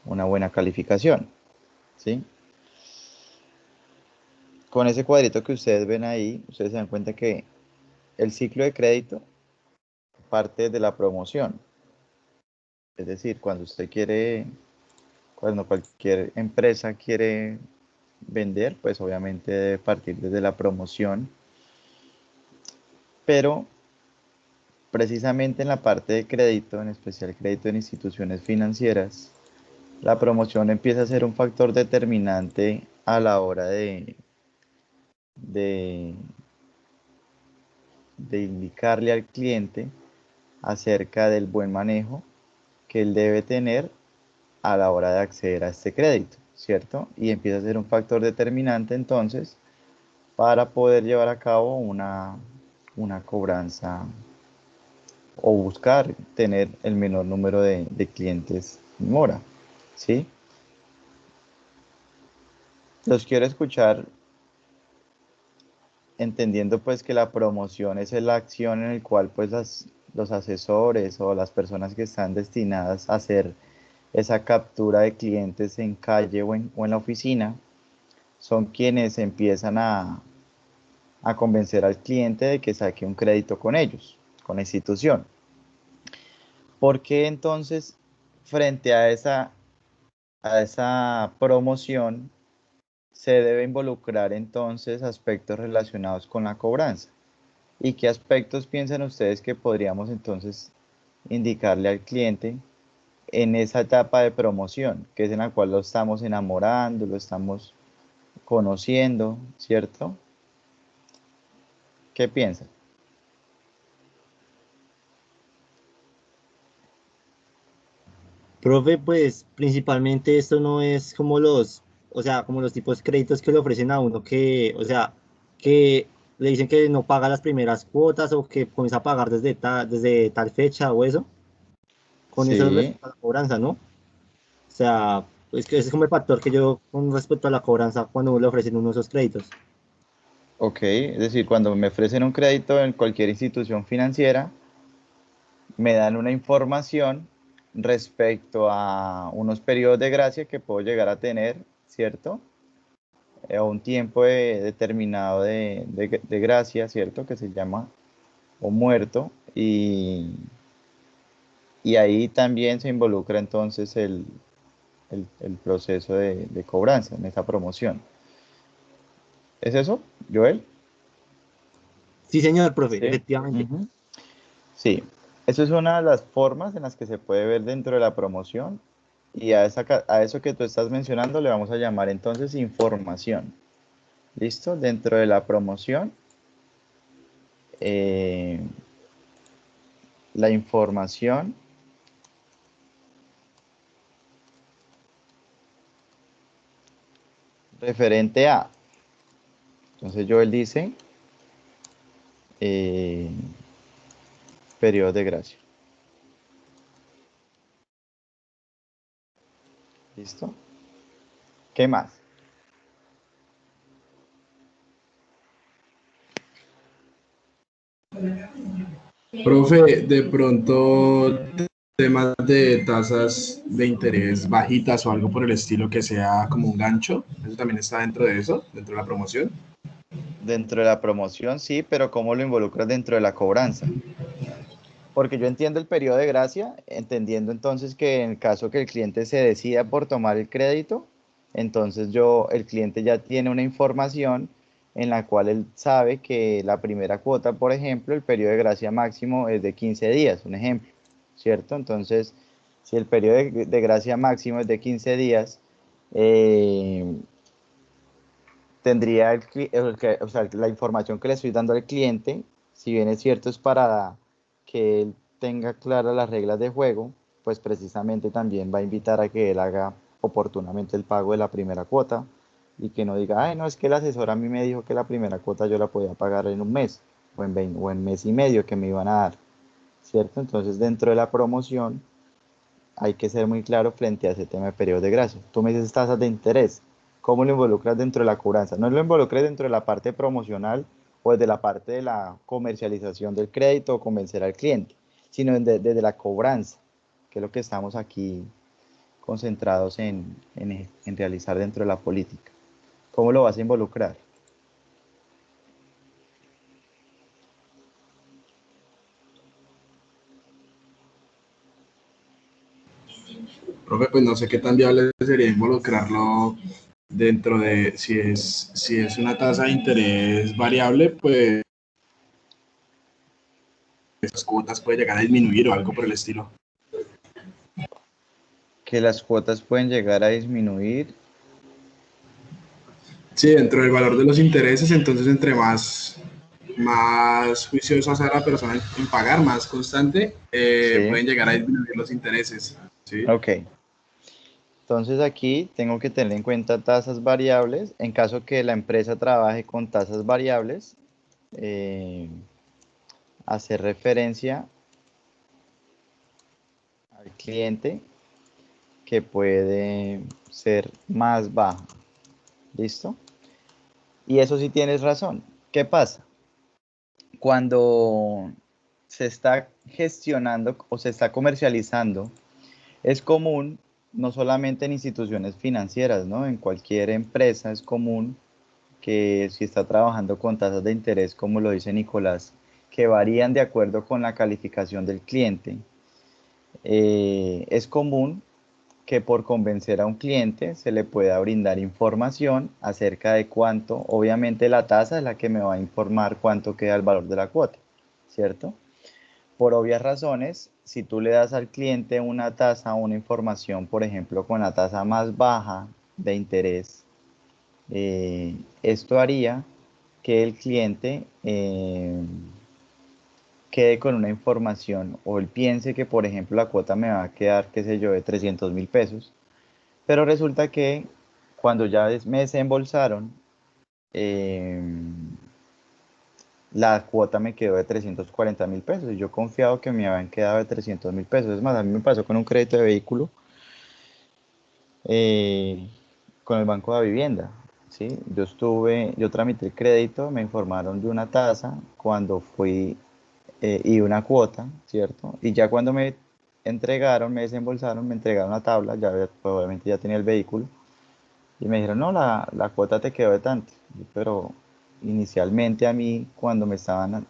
una buena calificación, ¿sí? Con ese cuadrito que ustedes ven ahí, ustedes se dan cuenta que el ciclo de crédito parte de la promoción. Es decir, cuando cualquier empresa quiere vender, pues obviamente debe partir desde la promoción, pero precisamente en la parte de crédito, en especial crédito en instituciones financieras, la promoción empieza a ser un factor determinante a la hora de, de indicarle al cliente acerca del buen manejo que él debe tener a la hora de acceder a este crédito, ¿cierto? Y empieza a ser un factor determinante entonces para poder llevar a cabo una cobranza o buscar tener el menor número de clientes en mora, ¿sí? Los quiero escuchar entendiendo pues que la promoción es la acción en el cual pues los asesores o las personas que están destinadas a hacer esa captura de clientes en calle o en la oficina son quienes empiezan a convencer al cliente de que saque un crédito con ellos, con la institución. ¿Por qué entonces frente a esa promoción se debe involucrar entonces aspectos relacionados con la cobranza? ¿Y qué aspectos piensan ustedes que podríamos entonces indicarle al cliente en esa etapa de promoción, que es en la cual lo estamos enamorando, lo estamos conociendo, ¿cierto? ¿Qué piensan? Profe, pues principalmente esto no es como o sea, como los tipos de créditos que le ofrecen a uno que, o sea, que le dicen que no paga las primeras cuotas o que comienza a pagar desde tal fecha o eso, con eso Sí, respecto a la cobranza, ¿no? O sea, pues que ese es como el factor que yo con respecto a la cobranza cuando le ofrecen uno esos créditos. ok. Es decir, cuando me ofrecen un crédito en cualquier institución financiera, me dan una información respecto a unos periodos de gracia que puedo llegar a tener, ¿cierto? Un tiempo determinado de gracia, ¿cierto? Que se llama o muerto. Y ahí también se involucra entonces el proceso de cobranza en esa promoción. ¿Es eso, Joel? Sí, señor, profe, Sí. efectivamente. Ujú. Sí, eso es una de las formas en las que se puede ver dentro de la promoción y a eso que tú estás mencionando le vamos a llamar entonces información. ¿Listo? Dentro de la promoción, eh, la información referente a. Entonces Joel dice eh, periodo de gracia. ¿Listo? ¿Qué más? Profe, de pronto temas de tasas de interés bajitas o algo por el estilo que sea como un gancho, eso también está dentro de eso, dentro de la promoción. Dentro de la promoción, sí, pero ¿cómo lo involucras dentro de la cobranza? Porque yo entiendo el periodo de gracia, entendiendo entonces que en el caso que el cliente se decida por tomar el crédito, entonces el cliente ya tiene una información en la cual él sabe que la primera cuota, por ejemplo, el periodo de gracia máximo es de 15 días, un ejemplo, ¿cierto? Entonces, si el periodo de gracia máximo es de 15 días, eh, tendría o sea, la información que le estoy dando al cliente, si bien es cierto, es para que él tenga claras las reglas de juego, pues precisamente también va a invitar a que él haga oportunamente el pago de la primera cuota y que no diga, ay, no, es que el asesor a mí me dijo que la primera cuota yo la podía pagar en un mes o en mes y medio que me iban a dar, ¿cierto? Entonces, dentro de la promoción hay que ser muy claro frente a ese tema de periodo de gracia. Tú me dices tasas de interés. ¿Cómo lo involucras dentro de la cobranza? No lo involucres dentro de la parte promocional o desde la parte de la comercialización del crédito o convencer al cliente, sino desde la cobranza, que es lo que estamos aquí concentrados en realizar dentro de la política. ¿Cómo lo vas a involucrar? Profe, pues no sé qué tan viable sería involucrarlo dentro de, si es una tasa de interés variable, pues las cuotas puede llegar a disminuir o algo por el estilo. Que las cuotas pueden llegar a disminuir. Sí, dentro del valor de los intereses, entonces entre más juiciosa sea la persona en pagar, más constante, Sí, pueden llegar a disminuir los intereses. ¿Sí? ok. Entonces aquí tengo que tener en cuenta tasas variables. En caso que la empresa trabaje con tasas variables, eh, hacer referencia al cliente que puede ser más baja. ¿Listo? Y eso sí tienes razón. ¿Qué pasa? Cuando se está gestionando o se está comercializando, es común, no solamente en instituciones financieras, ¿no? En cualquier empresa es común que si está trabajando con tasas de interés, como lo dice Nicolás, que varían de acuerdo con la calificación del cliente, es común que por convencer a un cliente se le pueda brindar información acerca de cuánto, obviamente la tasa es la que me va a informar cuánto queda el valor de la cuota, ¿cierto? Por obvias razones, si tú le das al cliente una tasa o una información, por ejemplo, con la tasa más baja de interés, esto haría que el cliente quede con una información o él piense que, por ejemplo, la cuota me va a quedar, qué sé yo, de 300.000 pesos, pero resulta que cuando ya me desembolsaron, eh, la cuota me quedó de 340.000 pesos y yo confiado que me habían quedado de 300.000 pesos. Es más, a mí me pasó con un crédito de vehículo eh, con el Banco de Vivienda. ¿Sí? Yo tramité el crédito, me informaron de una tasa cuando fui y una cuota, ¿cierto? Y ya cuando me entregaron, me desembolsaron, me entregaron la tabla, ya pues, obviamente ya tenía el vehículo, y me dijeron, no, la cuota te quedó de tanto. Pero inicialmente a mí, cuando me estaban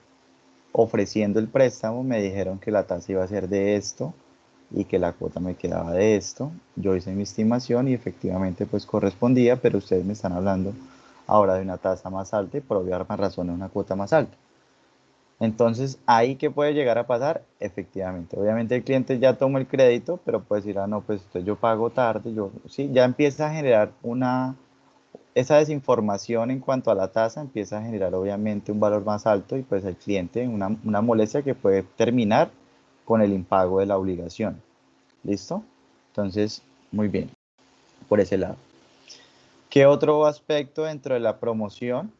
ofreciendo el préstamo, me dijeron que la tasa iba a ser de esto y que la cuota me quedaba de esto. Yo hice mi estimación y efectivamente pues correspondía, pero ustedes me están hablando ahora de una tasa más alta y por obvias razones una cuota más alta. Entonces, ¿ahí qué puede llegar a pasar? Efectivamente, obviamente el cliente ya tomó el crédito, pero puede decir, ah, no, pues entonces yo pago tarde, yo, sí, ya empieza a generar esa desinformación en cuanto a la tasa, empieza a generar obviamente un valor más alto y pues el cliente una molestia que puede terminar con el impago de la obligación. ¿Listo? Entonces, muy bien, por ese lado. ¿Qué otro aspecto dentro de la promoción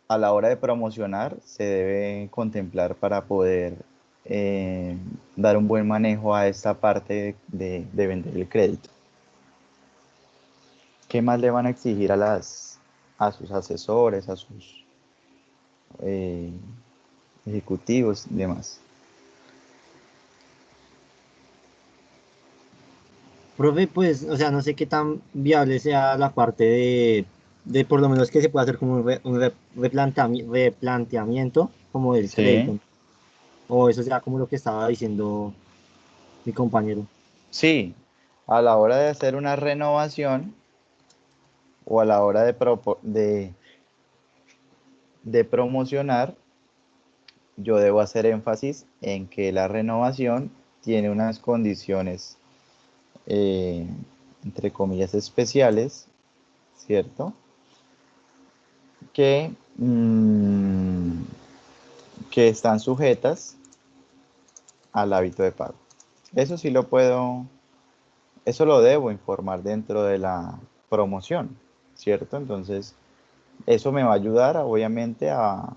a la hora de promocionar se debe contemplar para poder eh, dar un buen manejo a esta parte de vender el crédito? ¿Qué más le van a exigir a sus asesores, a sus eh, ejecutivos y demás? Profe, pues, o sea, no sé qué tan viable sea la parte de por lo menos que se pueda hacer como un replanteamiento como del Sí, crédito, o eso sea como lo que estaba diciendo mi compañero. sí, a la hora de hacer una renovación o a la hora de promocionar, yo debo hacer énfasis en que la renovación tiene unas condiciones, eh, entre comillas, especiales, ¿cierto? Que, que están sujetas al hábito de pago. Eso sí eso lo debo informar dentro de la promoción, ¿cierto? Entonces, eso me va a ayudar, obviamente, a,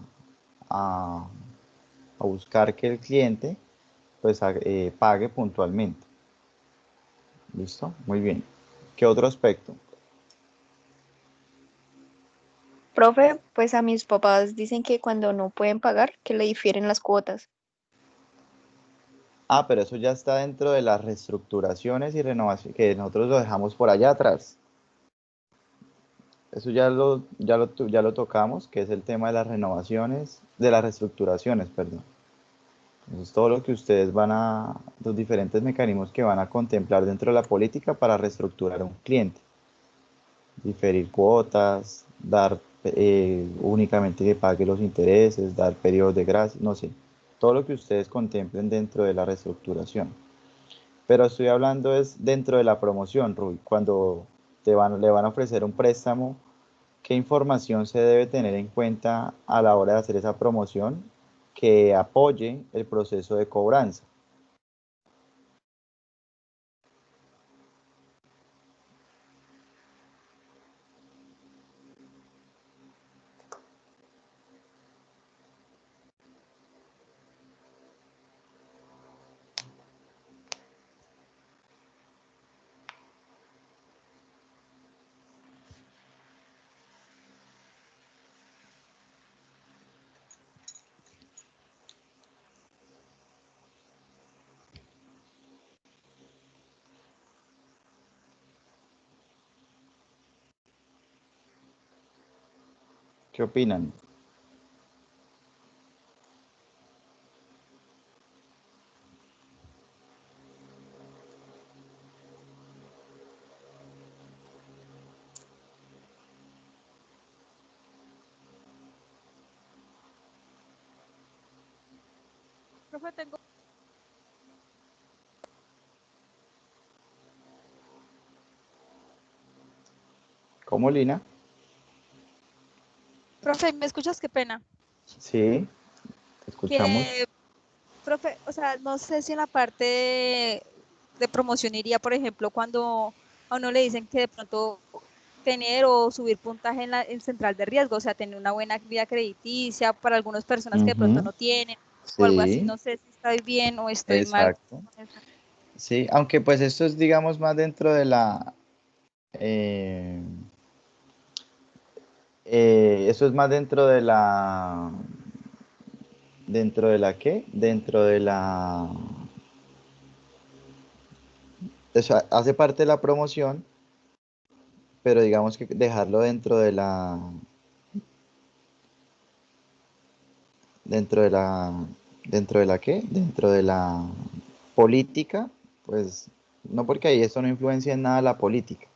a buscar que el cliente pues pague puntualmente. ¿Listo? Muy bien. ¿Qué otro aspecto? Profe, pues a mis papás dicen que cuando no pueden pagar, que le difieren las cuotas. Ah, pero eso ya está dentro de las reestructuraciones y renovación, que nosotros lo dejamos por allá atrás. Eso ya lo tocamos, que es el tema de las renovaciones, de las reestructuraciones, perdón. Entonces, todo lo que ustedes los diferentes mecanismos que van a contemplar dentro de la política para reestructurar a un cliente. Diferir cuotas, dar únicamente que pague los intereses, dar periodos de gracia, no sé. Todo lo que ustedes contemplen dentro de la reestructuración. Pero estoy hablando es dentro de la promoción, Rui. Cuando le van a ofrecer un préstamo, ¿qué información se debe tener en cuenta a la hora de hacer esa promoción que apoye el proceso de cobranza? ¿Qué opinan? Profe, tengo, ¿Cómo, Lina? profe, ¿me escuchas? Qué pena. Sí, te escuchamos. Que, profe, o sea, no sé si en la parte de promoción iría, por ejemplo, cuando a uno le dicen que de pronto tener o subir puntaje en central de riesgo, o sea, tener una buena vida crediticia para algunas personas que de pronto Ujú, no tienen o algo así. sí, No sé si estoy bien o estoy mal exacto. con eso. Sí, aunque pues esto es, digamos, más dentro de eh, eso es más ¿dentro de la qué? Eso hace parte de la promoción, pero digamos que dejarlo dentro de la, ¿dentro de la qué? Dentro de la política, pues no, porque ahí eso no influencia en nada la política,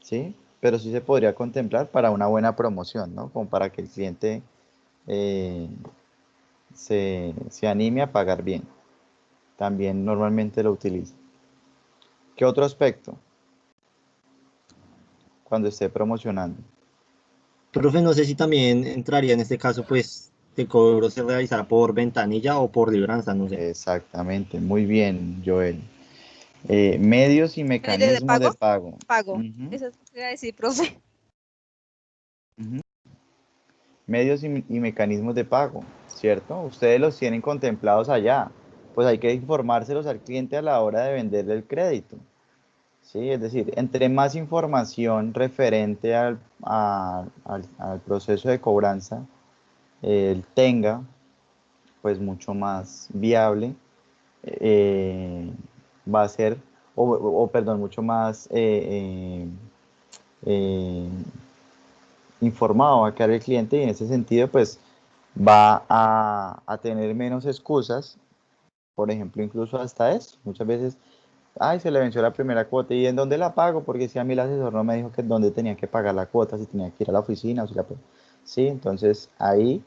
¿sí? Pero sí se podría contemplar para una buena promoción, ¿no? Como para que el cliente eh, se anime a pagar bien. También normalmente lo utiliza. ¿Qué otro aspecto cuando esté promocionando? Profe, no sé si también entraría en este caso, pues, que cobro se realizará por ventanilla o por libranza, no sé. Exactamente, muy bien, Joel. Medios y ¿Medio de mecanismos de pago? pago. Pago. Ujú, Eso es lo que iba a decir, profe. ujú. Medios y mecanismos de pago, ¿cierto? Ustedes los tienen contemplados allá. Pues hay que informárselos al cliente a la hora de venderle el crédito. Sí, es decir, entre más información referente al proceso de cobranza él tenga, pues mucho más viable va a ser, perdón, mucho más eh, informado va a quedar el cliente y en ese sentido, pues va a tener menos excusas, por ejemplo, incluso hasta eso. Muchas veces, ay, se le venció la primera cuota y ¿en dónde la pago? Porque si a mí el asesor no me dijo que en dónde tenía que pagar la cuota, si tenía que ir a la oficina o si Sí, entonces ahí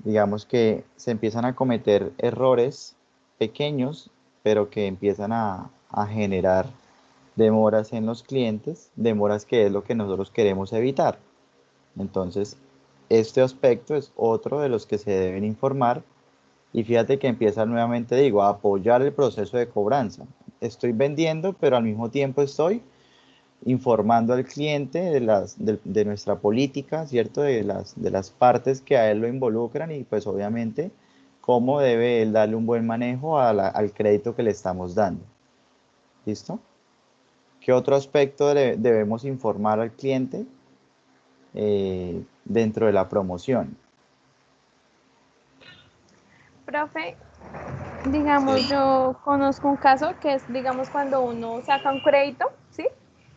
digamos que se empiezan a cometer errores pequeños, pero que empiezan a generar demoras en los clientes, demoras que es lo que nosotros queremos evitar. Entonces, este aspecto es otro de los que se deben informar y fíjate que empieza nuevamente, digo, a apoyar el proceso de cobranza. Estoy vendiendo, pero al mismo tiempo estoy informando al cliente de nuestra política, ¿cierto? De las partes que a él lo involucran y pues obviamente cómo debe él darle un buen manejo al crédito que le estamos dando. ¿Listo? ¿Qué otro aspecto debemos informar al cliente dentro de la promoción? Profe, Digamos, Sí, yo conozco un caso que es, digamos, cuando uno saca un crédito, ¿sí?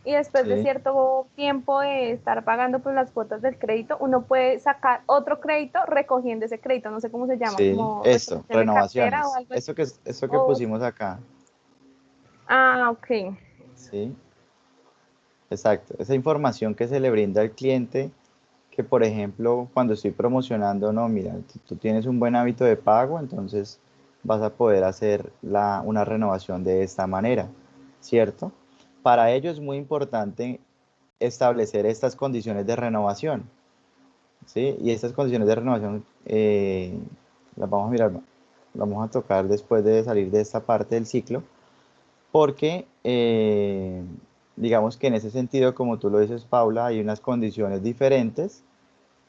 Y después de sí, cierto tiempo de estar pagando pues las cuotas del crédito, uno puede sacar otro crédito recogiendo ese crédito, no sé cómo se llama, sí, como eso, reposición de cartera o renovaciones. algo así. Eso que O- pusimos acá, ok. ¿sí? Exacto. Esa información que se le brinda al cliente, que por ejemplo, cuando estoy promocionando, no, mira, tú tienes un buen hábito de pago, entonces vas a poder hacer una renovación de esta manera, ¿cierto? Para ello es muy importante establecer estas condiciones de renovación, ¿sí? Y estas condiciones de renovación las vamos a mirar, las vamos a tocar después de salir de esta parte del ciclo, porque digamos que en ese sentido, como tú lo dices, Paula, hay unas condiciones diferentes,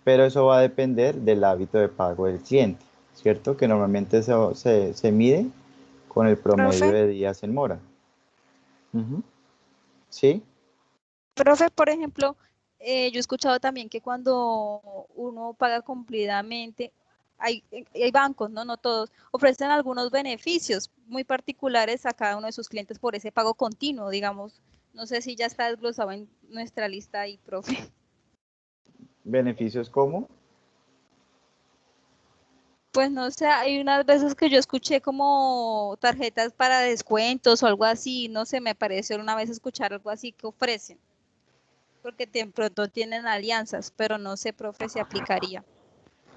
pero eso va a depender del hábito de pago del cliente, ¿cierto? Que normalmente se mide con el promedio Profe, de días en mora. Ujú. ¿Sí? profe, por ejemplo, yo he escuchado también que cuando uno paga cumplidamente, hay bancos, ¿no? No todos, ofrecen algunos beneficios muy particulares a cada uno de sus clientes por ese pago continuo, digamos. No sé si ya está desglosado en nuestra lista ahí, profe. ¿Beneficios como? Pues no sé, hay unas veces que yo escuché como tarjetas para descuentos o algo así, no sé, me pareció una vez escuchar algo así que ofrecen, porque de pronto tienen alianzas, pero no sé, profe, si aplicaría.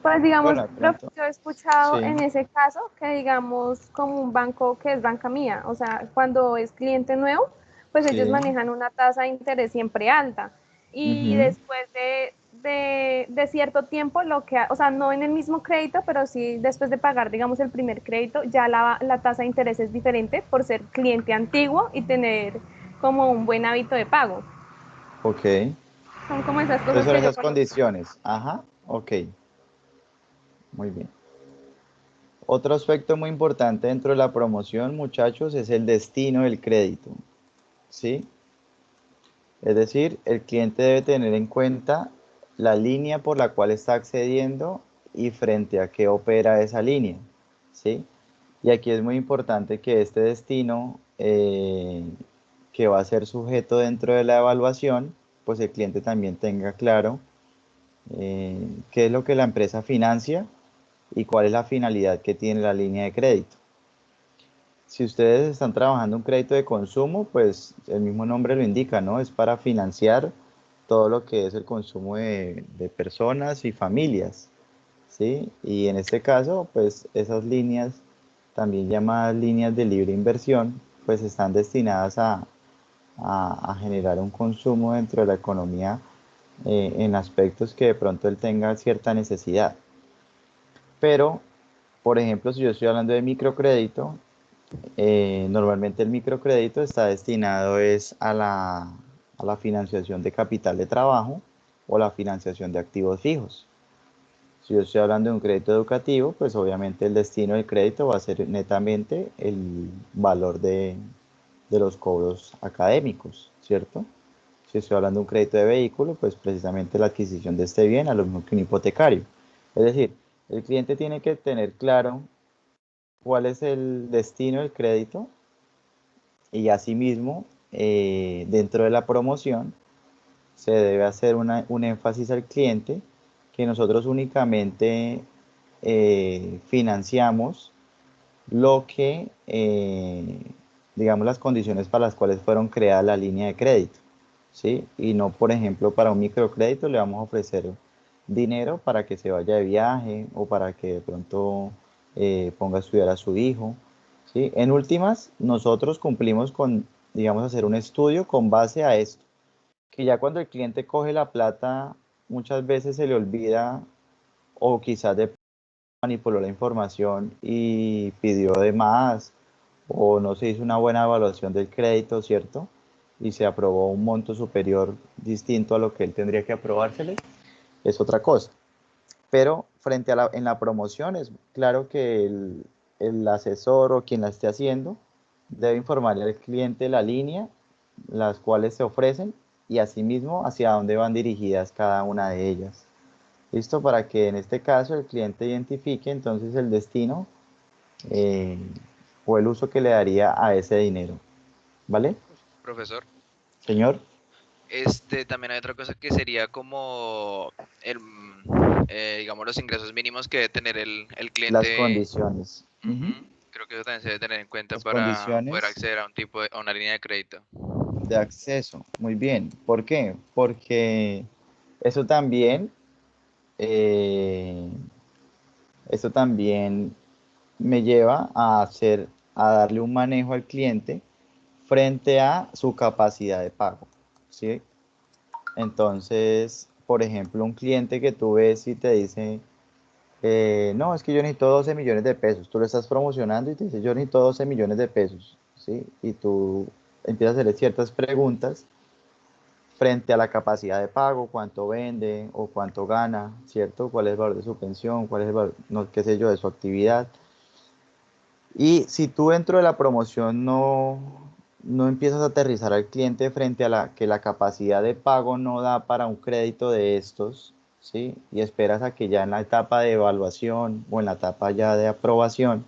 Pues digamos, Bueno, de profe, pronto, yo he escuchado sí. en ese caso que digamos como un banco que es banca mía, o sea, cuando es cliente nuevo, pues ellos Sí. manejan una tasa de interés siempre alta y Ujú. después de cierto tiempo, o sea, no en el mismo crédito, pero sí después de pagar, digamos, el primer crédito, ya la tasa de interés es diferente por ser cliente antiguo y tener como un buen hábito de pago. Ok. Son como esas Entonces cosas son que yo esas conozco. condiciones. Ajá. Ok. Muy bien. Otro aspecto muy importante dentro de la promoción, muchachos, es el destino del crédito. ¿Sí? Es decir, el cliente debe tener en cuenta la línea por la cual está accediendo y frente a qué opera esa línea, ¿sí? Y aquí es muy importante que este destino, que va a ser sujeto dentro de la evaluación, pues el cliente también tenga claro qué es lo que la empresa financia y cuál es la finalidad que tiene la línea de crédito. Si ustedes están trabajando un crédito de consumo, pues el mismo nombre lo indica, ¿no? Es para financiar todo lo que es el consumo de personas y familias, ¿sí? Y en este caso, pues esas líneas, también llamadas líneas de libre inversión, pues están destinadas a generar un consumo dentro de la economía en aspectos que de pronto él tenga cierta necesidad. Pero, por ejemplo, si yo estoy hablando de microcrédito, normalmente el microcrédito está destinado es a la financiación de capital de trabajo o la financiación de activos fijos. Si yo estoy hablando de un crédito educativo, pues obviamente el destino del crédito va a ser netamente el valor de los cobros académicos, ¿cierto? Si estoy hablando de un crédito de vehículo, pues precisamente la adquisición de este bien, a lo mismo que un hipotecario. Es decir, el cliente tiene que tener claro cuál es el destino del crédito y asimismo, dentro de la promoción, se debe hacer un énfasis al cliente que nosotros únicamente financiamos lo que, digamos, las condiciones para las cuales fueron creadas la línea de crédito, ¿sí? Y no, por ejemplo, para un microcrédito le vamos a ofrecer dinero para que se vaya de viaje o para que de pronto ponga a estudiar a su hijo, ¿sí? En últimas, nosotros cumplimos con, digamos, hacer un estudio con base a esto, que ya cuando el cliente coge la plata, muchas veces se le olvida o quizás de manipuló la información y pidió de más o no se hizo una buena evaluación del crédito, ¿cierto? Y se aprobó un monto superior distinto a lo que él tendría que aprobársele, es otra cosa. Pero frente a en la promoción es claro que el asesor o quien la esté haciendo debe informarle al cliente la línea, las cuales se ofrecen y asimismo hacia dónde van dirigidas cada una de ellas. ¿Listo? Para que en este caso el cliente identifique entonces el destino eh, o el uso que le daría a ese dinero. ¿Vale? Profesor, Señor, también hay otra cosa que sería como digamos, los ingresos mínimos que debe tener el las cliente. condiciones. Ujú. Creo que eso también se debe tener en cuenta Las para poder condiciones acceder a a una línea de crédito. de acceso. Muy bien. ¿Por qué? Porque eso también, eh, eso también me lleva a darle un manejo al cliente frente a su capacidad de pago, ¿sí? Entonces, por ejemplo, un cliente que tú ves y te dice, no, es que yo necesito 12 millones de pesos, tú lo estás promocionando y te dice, yo necesito 12 millones de pesos, ¿sí? Y tú empiezas a hacerle ciertas preguntas frente a la capacidad de pago, cuánto vende o cuánto gana, ¿cierto? ¿Cuál es el valor de su pensión? ¿Cuál es el valor, no, qué sé yo, de su actividad? Y si tú dentro de la promoción no empiezas a aterrizar al cliente frente a que la capacidad de pago no da para un crédito de estos, ¿sí? Y esperas a que ya en la etapa de evaluación o en la etapa ya de aprobación,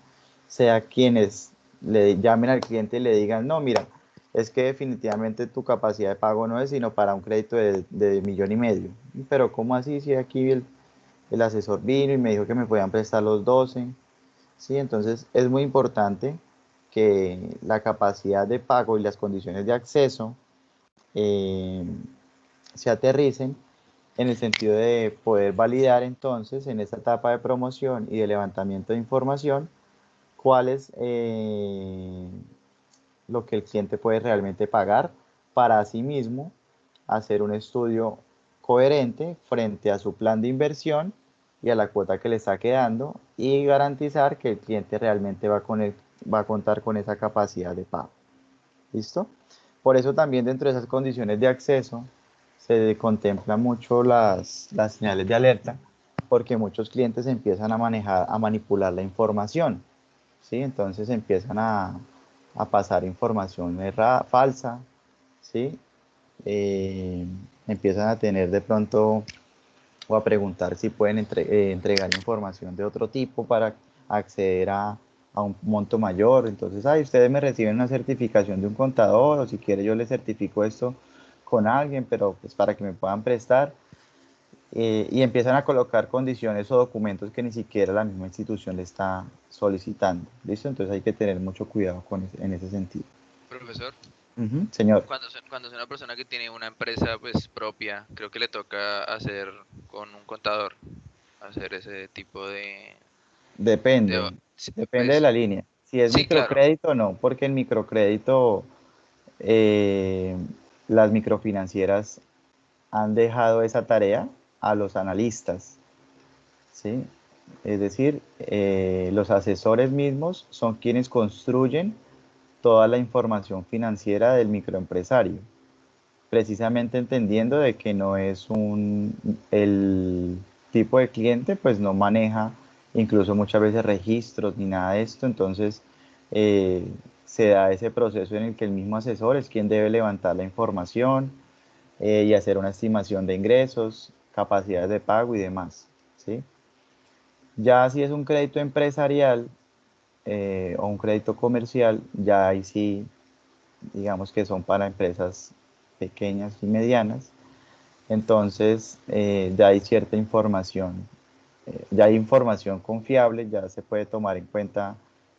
sea quienes le llamen al cliente y le digan, no, mira, es que definitivamente tu capacidad de pago no es sino para un crédito de 1,5 millones. Pero ¿cómo así? Si aquí el asesor vino y me dijo que me podían prestar los 12. Sí, entonces es muy importante que la capacidad de pago y las condiciones de acceso eh, se aterricen en el sentido de poder validar entonces en esta etapa de promoción y de levantamiento de información cuál es lo que el cliente puede realmente pagar para sí mismo hacer un estudio coherente frente a su plan de inversión y a la cuota que le está quedando y garantizar que el cliente realmente va a contar con esa capacidad de pago. ¿Listo? Por eso también dentro de esas condiciones de acceso se contemplan mucho las señales de alerta porque muchos clientes empiezan a manejar, a manipular la información. ¿Sí? Entonces empiezan a pasar información falsa, ¿sí? Eh, Empiezan a tener de pronto o a preguntar si pueden entregar información de otro tipo para acceder a un monto mayor. Entonces, ay, ustedes me reciben una certificación de un contador o si quiere yo les certifico esto con alguien, pero pues para que me puedan prestar. Y empiezan a colocar condiciones o documentos que ni siquiera la misma institución le está solicitando. ¿Listo? Entonces hay que tener mucho cuidado en ese sentido. Profesor, Señor. cuando es una persona que tiene una empresa pues propia, creo que le toca hacer con un contador, hacer ese tipo Depende, sí, depende de pues, la línea. Si es sí, claro. microcrédito, no, porque en microcrédito eh, las microfinancieras han dejado esa tarea a los analistas, ¿sí? Es decir, los asesores mismos son quienes construyen toda la información financiera del microempresario, precisamente entendiendo de que no es el tipo de cliente, pues no maneja incluso muchas veces registros ni nada de esto, entonces eh, se da ese proceso en el que el mismo asesor es quien debe levantar la información y hacer una estimación de ingresos, capacidades de pago y demás, ¿sí? Ya si es un crédito empresarial o un crédito comercial, ya ahí sí, digamos que son para empresas pequeñas y medianas, entonces ya hay cierta información, ya hay información confiable, ya se puede tomar en cuenta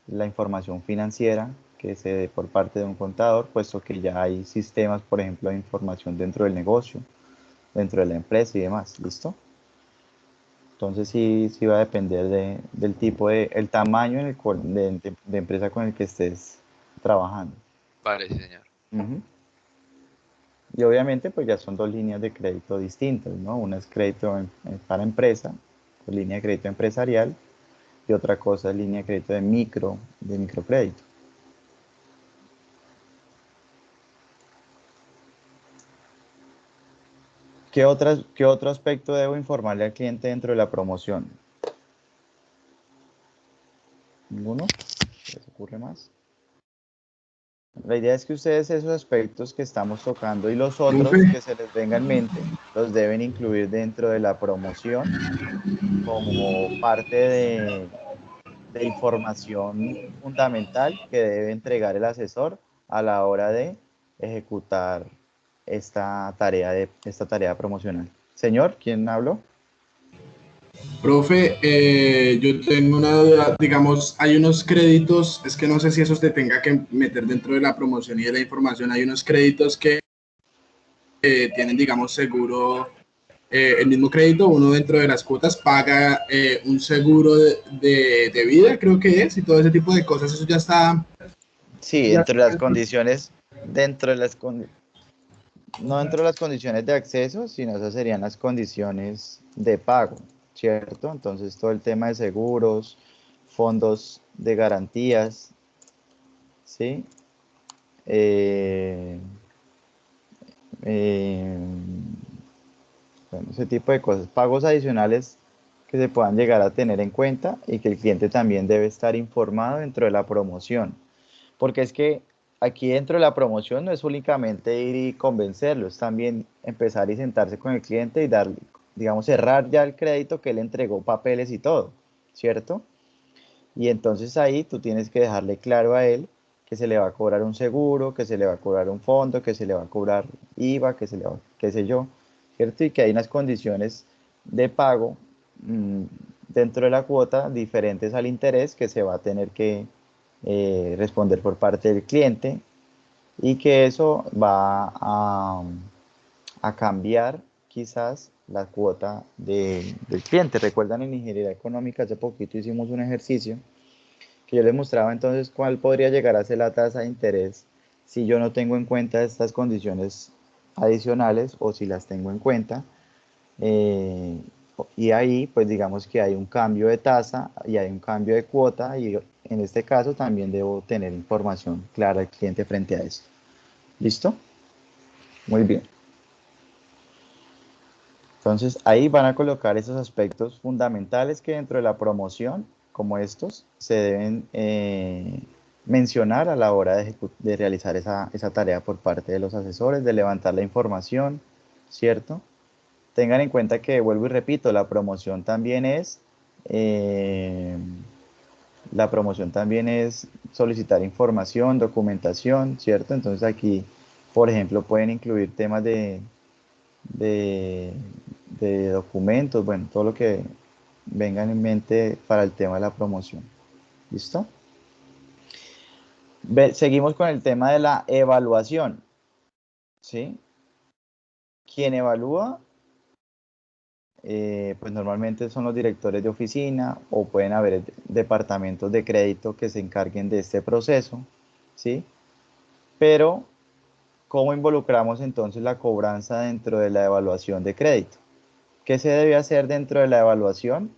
la información financiera que se dé por parte de un contador, puesto que ya hay sistemas, por ejemplo, de información dentro del negocio, dentro de la empresa y demás, ¿listo? Entonces sí va a depender del tipo el tamaño de empresa con el que estés trabajando. Vale, sí, señor. Ujú. Y obviamente pues ya son dos líneas de crédito distintas, ¿no? Una es crédito para empresa, pues, línea de crédito empresarial, y otra cosa es línea de crédito de microcrédito. ¿Qué otro aspecto debo informarle al cliente dentro de la promoción? ¿Ninguno? ¿Se les ocurre más? La idea es que ustedes esos aspectos que estamos tocando y los otros Profe, que se les venga en mente, los deben incluir dentro de la promoción como parte de de información fundamental que debe entregar el asesor a la hora de ejecutar esta tarea promocional. Señor, ¿quién habló? Profe, yo tengo una duda, digamos, hay unos créditos, es que no sé si eso te tenga que meter dentro de la promoción y de la información, hay unos créditos que tienen, digamos, seguro, el mismo crédito, uno dentro de las cuotas paga un seguro de vida, creo que es, y todo ese tipo de cosas, eso ya está. Sí, Ya dentro de las está. condiciones, no dentro de las condiciones de acceso, sino esas serían las condiciones de pago, ¿cierto? Entonces todo el tema de seguros, fondos de garantías, ¿sí? Eh, eh, bueno, ese tipo de cosas, pagos adicionales que se puedan llegar a tener en cuenta y que el cliente también debe estar informado dentro de la promoción. Porque es que aquí dentro de la promoción no es únicamente ir y convencerlo, es también empezar y sentarse con el cliente y darle, digamos, cerrar ya el crédito que él entregó, papeles y todo, ¿cierto? Y entonces ahí tú tienes que dejarle claro a él que se le va a cobrar un seguro, que se le va a cobrar un fondo, que se le va a cobrar IVA, que se le va, qué sé yo, ¿cierto? Y que hay unas condiciones de pago mmm, dentro de la cuota diferentes al interés que se va a tener que responder por parte del cliente y que eso va a cambiar quizás la cuota del cliente. Recuerdan en ingeniería económica hace poquito hicimos un ejercicio que yo les mostraba entonces cuál podría llegar a ser la tasa de interés si yo no tengo en cuenta estas condiciones adicionales o si las tengo en cuenta. eh, y ahí, pues digamos que hay un cambio de tasa y hay un cambio de cuota y en este caso también debo tener información clara del cliente frente a eso. ¿Listo? Muy bien. Entonces ahí van a colocar esos aspectos fundamentales que dentro de la promoción, como estos, se deben mencionar a la hora de realizar esa tarea por parte de los asesores, de levantar la información, ¿cierto? Tengan en cuenta que, vuelvo y repito, eh, la promoción también es solicitar información, documentación, ¿cierto? Entonces aquí, por ejemplo, pueden incluir temas de, de documentos, bueno, todo lo que vengan en mente para el tema de la promoción. ¿Listo? Seguimos con el tema de la evaluación, ¿sí? ¿Quién evalúa? Pues normalmente son los directores de oficina o pueden haber departamentos de crédito que se encarguen de este proceso, ¿sí? Pero, ¿cómo involucramos entonces la cobranza dentro de la evaluación de crédito? ¿Qué se debe hacer dentro de la evaluación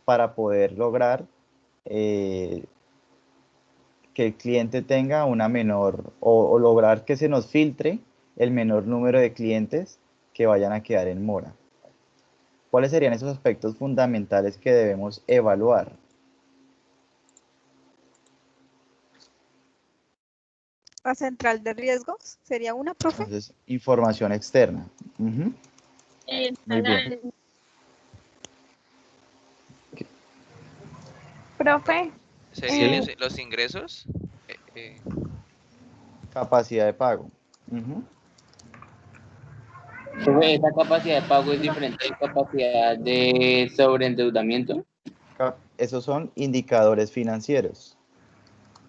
para poder lograr eh, que el cliente tenga una menor o lograr que se nos filtre el menor número de clientes que vayan a quedar en mora? ¿Cuáles serían esos aspectos fundamentales que debemos evaluar? La central de riesgos sería una, profe. Entonces, información externa. Ujú. Muy bien. Profe, ¿Serían Sí, los ingresos? capacidad de pago. Ujú. Profe, esa capacidad de pago es diferente de capacidad de sobreendeudamiento. Esos son indicadores financieros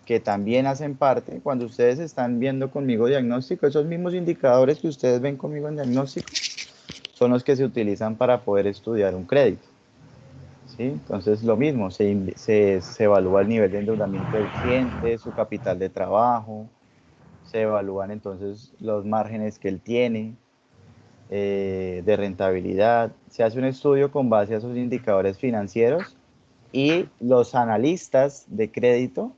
que también hacen parte, cuando ustedes están viendo conmigo diagnóstico, esos mismos indicadores que ustedes ven conmigo en diagnóstico son los que se utilizan para poder estudiar un crédito. ¿Sí? Entonces, lo mismo, se evalúa el nivel de endeudamiento del cliente, su capital de trabajo, se evalúan entonces los márgenes que él tiene de rentabilidad, se hace un estudio con base a esos indicadores financieros y los analistas de crédito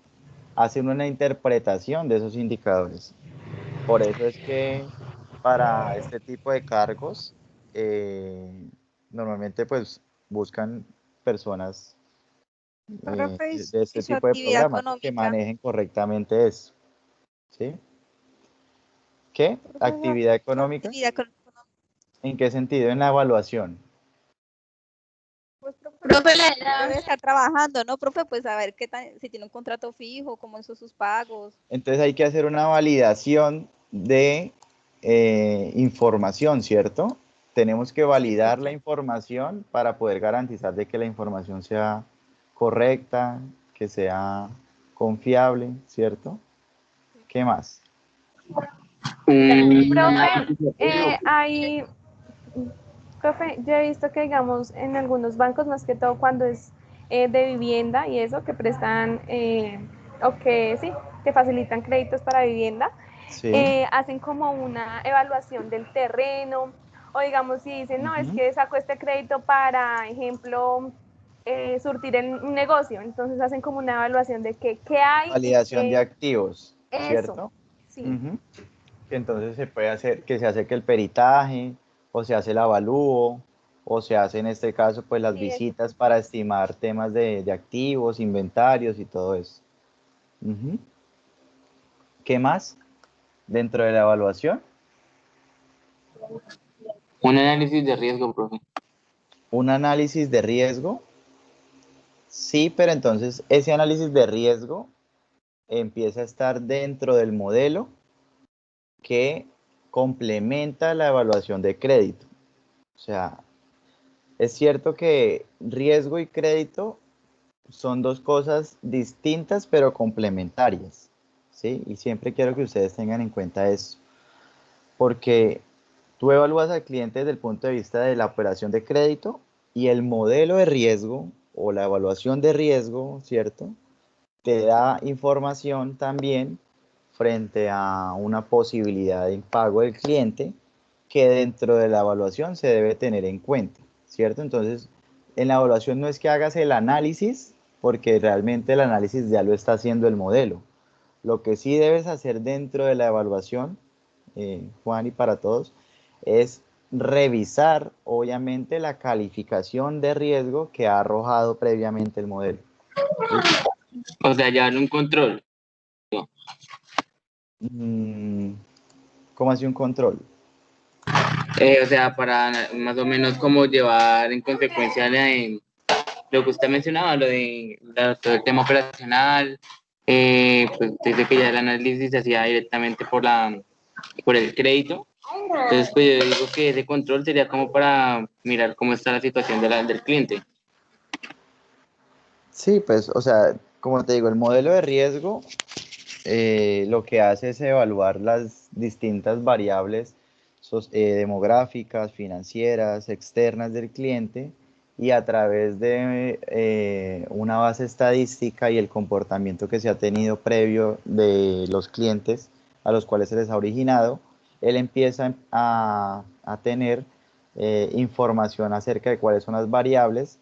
hacen una interpretación de esos indicadores. Por eso es que para este tipo de cargos, normalmente pues buscan personas Profe, de y este su tipo de actividad programas que económica. manejen correctamente eso. ¿Sí? ¿Qué? Profe, ¿Actividad su económica? actividad económica. ¿En qué sentido? En la evaluación. pues, profe, Profe, debe estar trabajando, ¿no, profe? Pues a ver qué si tiene un contrato fijo, cómo son sus pagos. Entonces hay que hacer una validación de información, ¿cierto? Tenemos que validar la información para poder garantizar de que la información sea correcta, que sea confiable, ¿cierto? ¿Qué más? Profe, yo he visto que, digamos, en algunos bancos, más que todo cuando es de vivienda y eso, que prestan o que sí, que facilitan créditos para vivienda, Sí. hacen como una evaluación del terreno, o digamos, si dicen, no, es que saco este crédito para, ejemplo, surtir un negocio, entonces hacen como una evaluación de qué hay. Validación de activos, ¿cierto? Eso, sí. Entonces se puede hacer que se hace que el peritaje, o se hace el avalúo, o se hace en este caso pues las visitas para estimar temas de activos, inventarios y todo eso. ¿Qué más dentro de la evaluación? Un análisis de riesgo, profe. Un análisis de riesgo. Sí, pero entonces ese análisis de riesgo empieza a estar dentro del modelo que complementa la evaluación de crédito. O sea, es cierto que riesgo y crédito son dos cosas distintas pero complementarias, ¿sí? Y siempre quiero que ustedes tengan en cuenta eso, porque tú evalúas al cliente desde el punto de vista de la operación de crédito y el modelo de riesgo o la evaluación de riesgo, ¿cierto? Te da información también frente a una posibilidad de impago del cliente que dentro de la evaluación se debe tener en cuenta, ¿cierto? Entonces, en la evaluación no es que hagas el análisis, porque realmente el análisis ya lo está haciendo el modelo. Lo que sí debes hacer dentro de la evaluación, Juan, y para todos, es revisar, obviamente, la calificación de riesgo que ha arrojado previamente el modelo. O sea, llevar un control. ¿Cómo así un control? O sea, para más o menos como llevar en consecuencia lo que usted mencionaba, todo el tema operacional, pues desde que ya el análisis se hacía directamente por el crédito. Entonces, pues yo digo que ese control sería como para mirar cómo está la situación del cliente. Sí, pues, o sea, como te digo, el modelo de riesgo lo que hace es evaluar las distintas variables demográficas, financieras, externas del cliente y a través de una base estadística y el comportamiento que se ha tenido previo de los clientes a los cuales se les ha originado, él empieza a tener información acerca de cuáles son las variables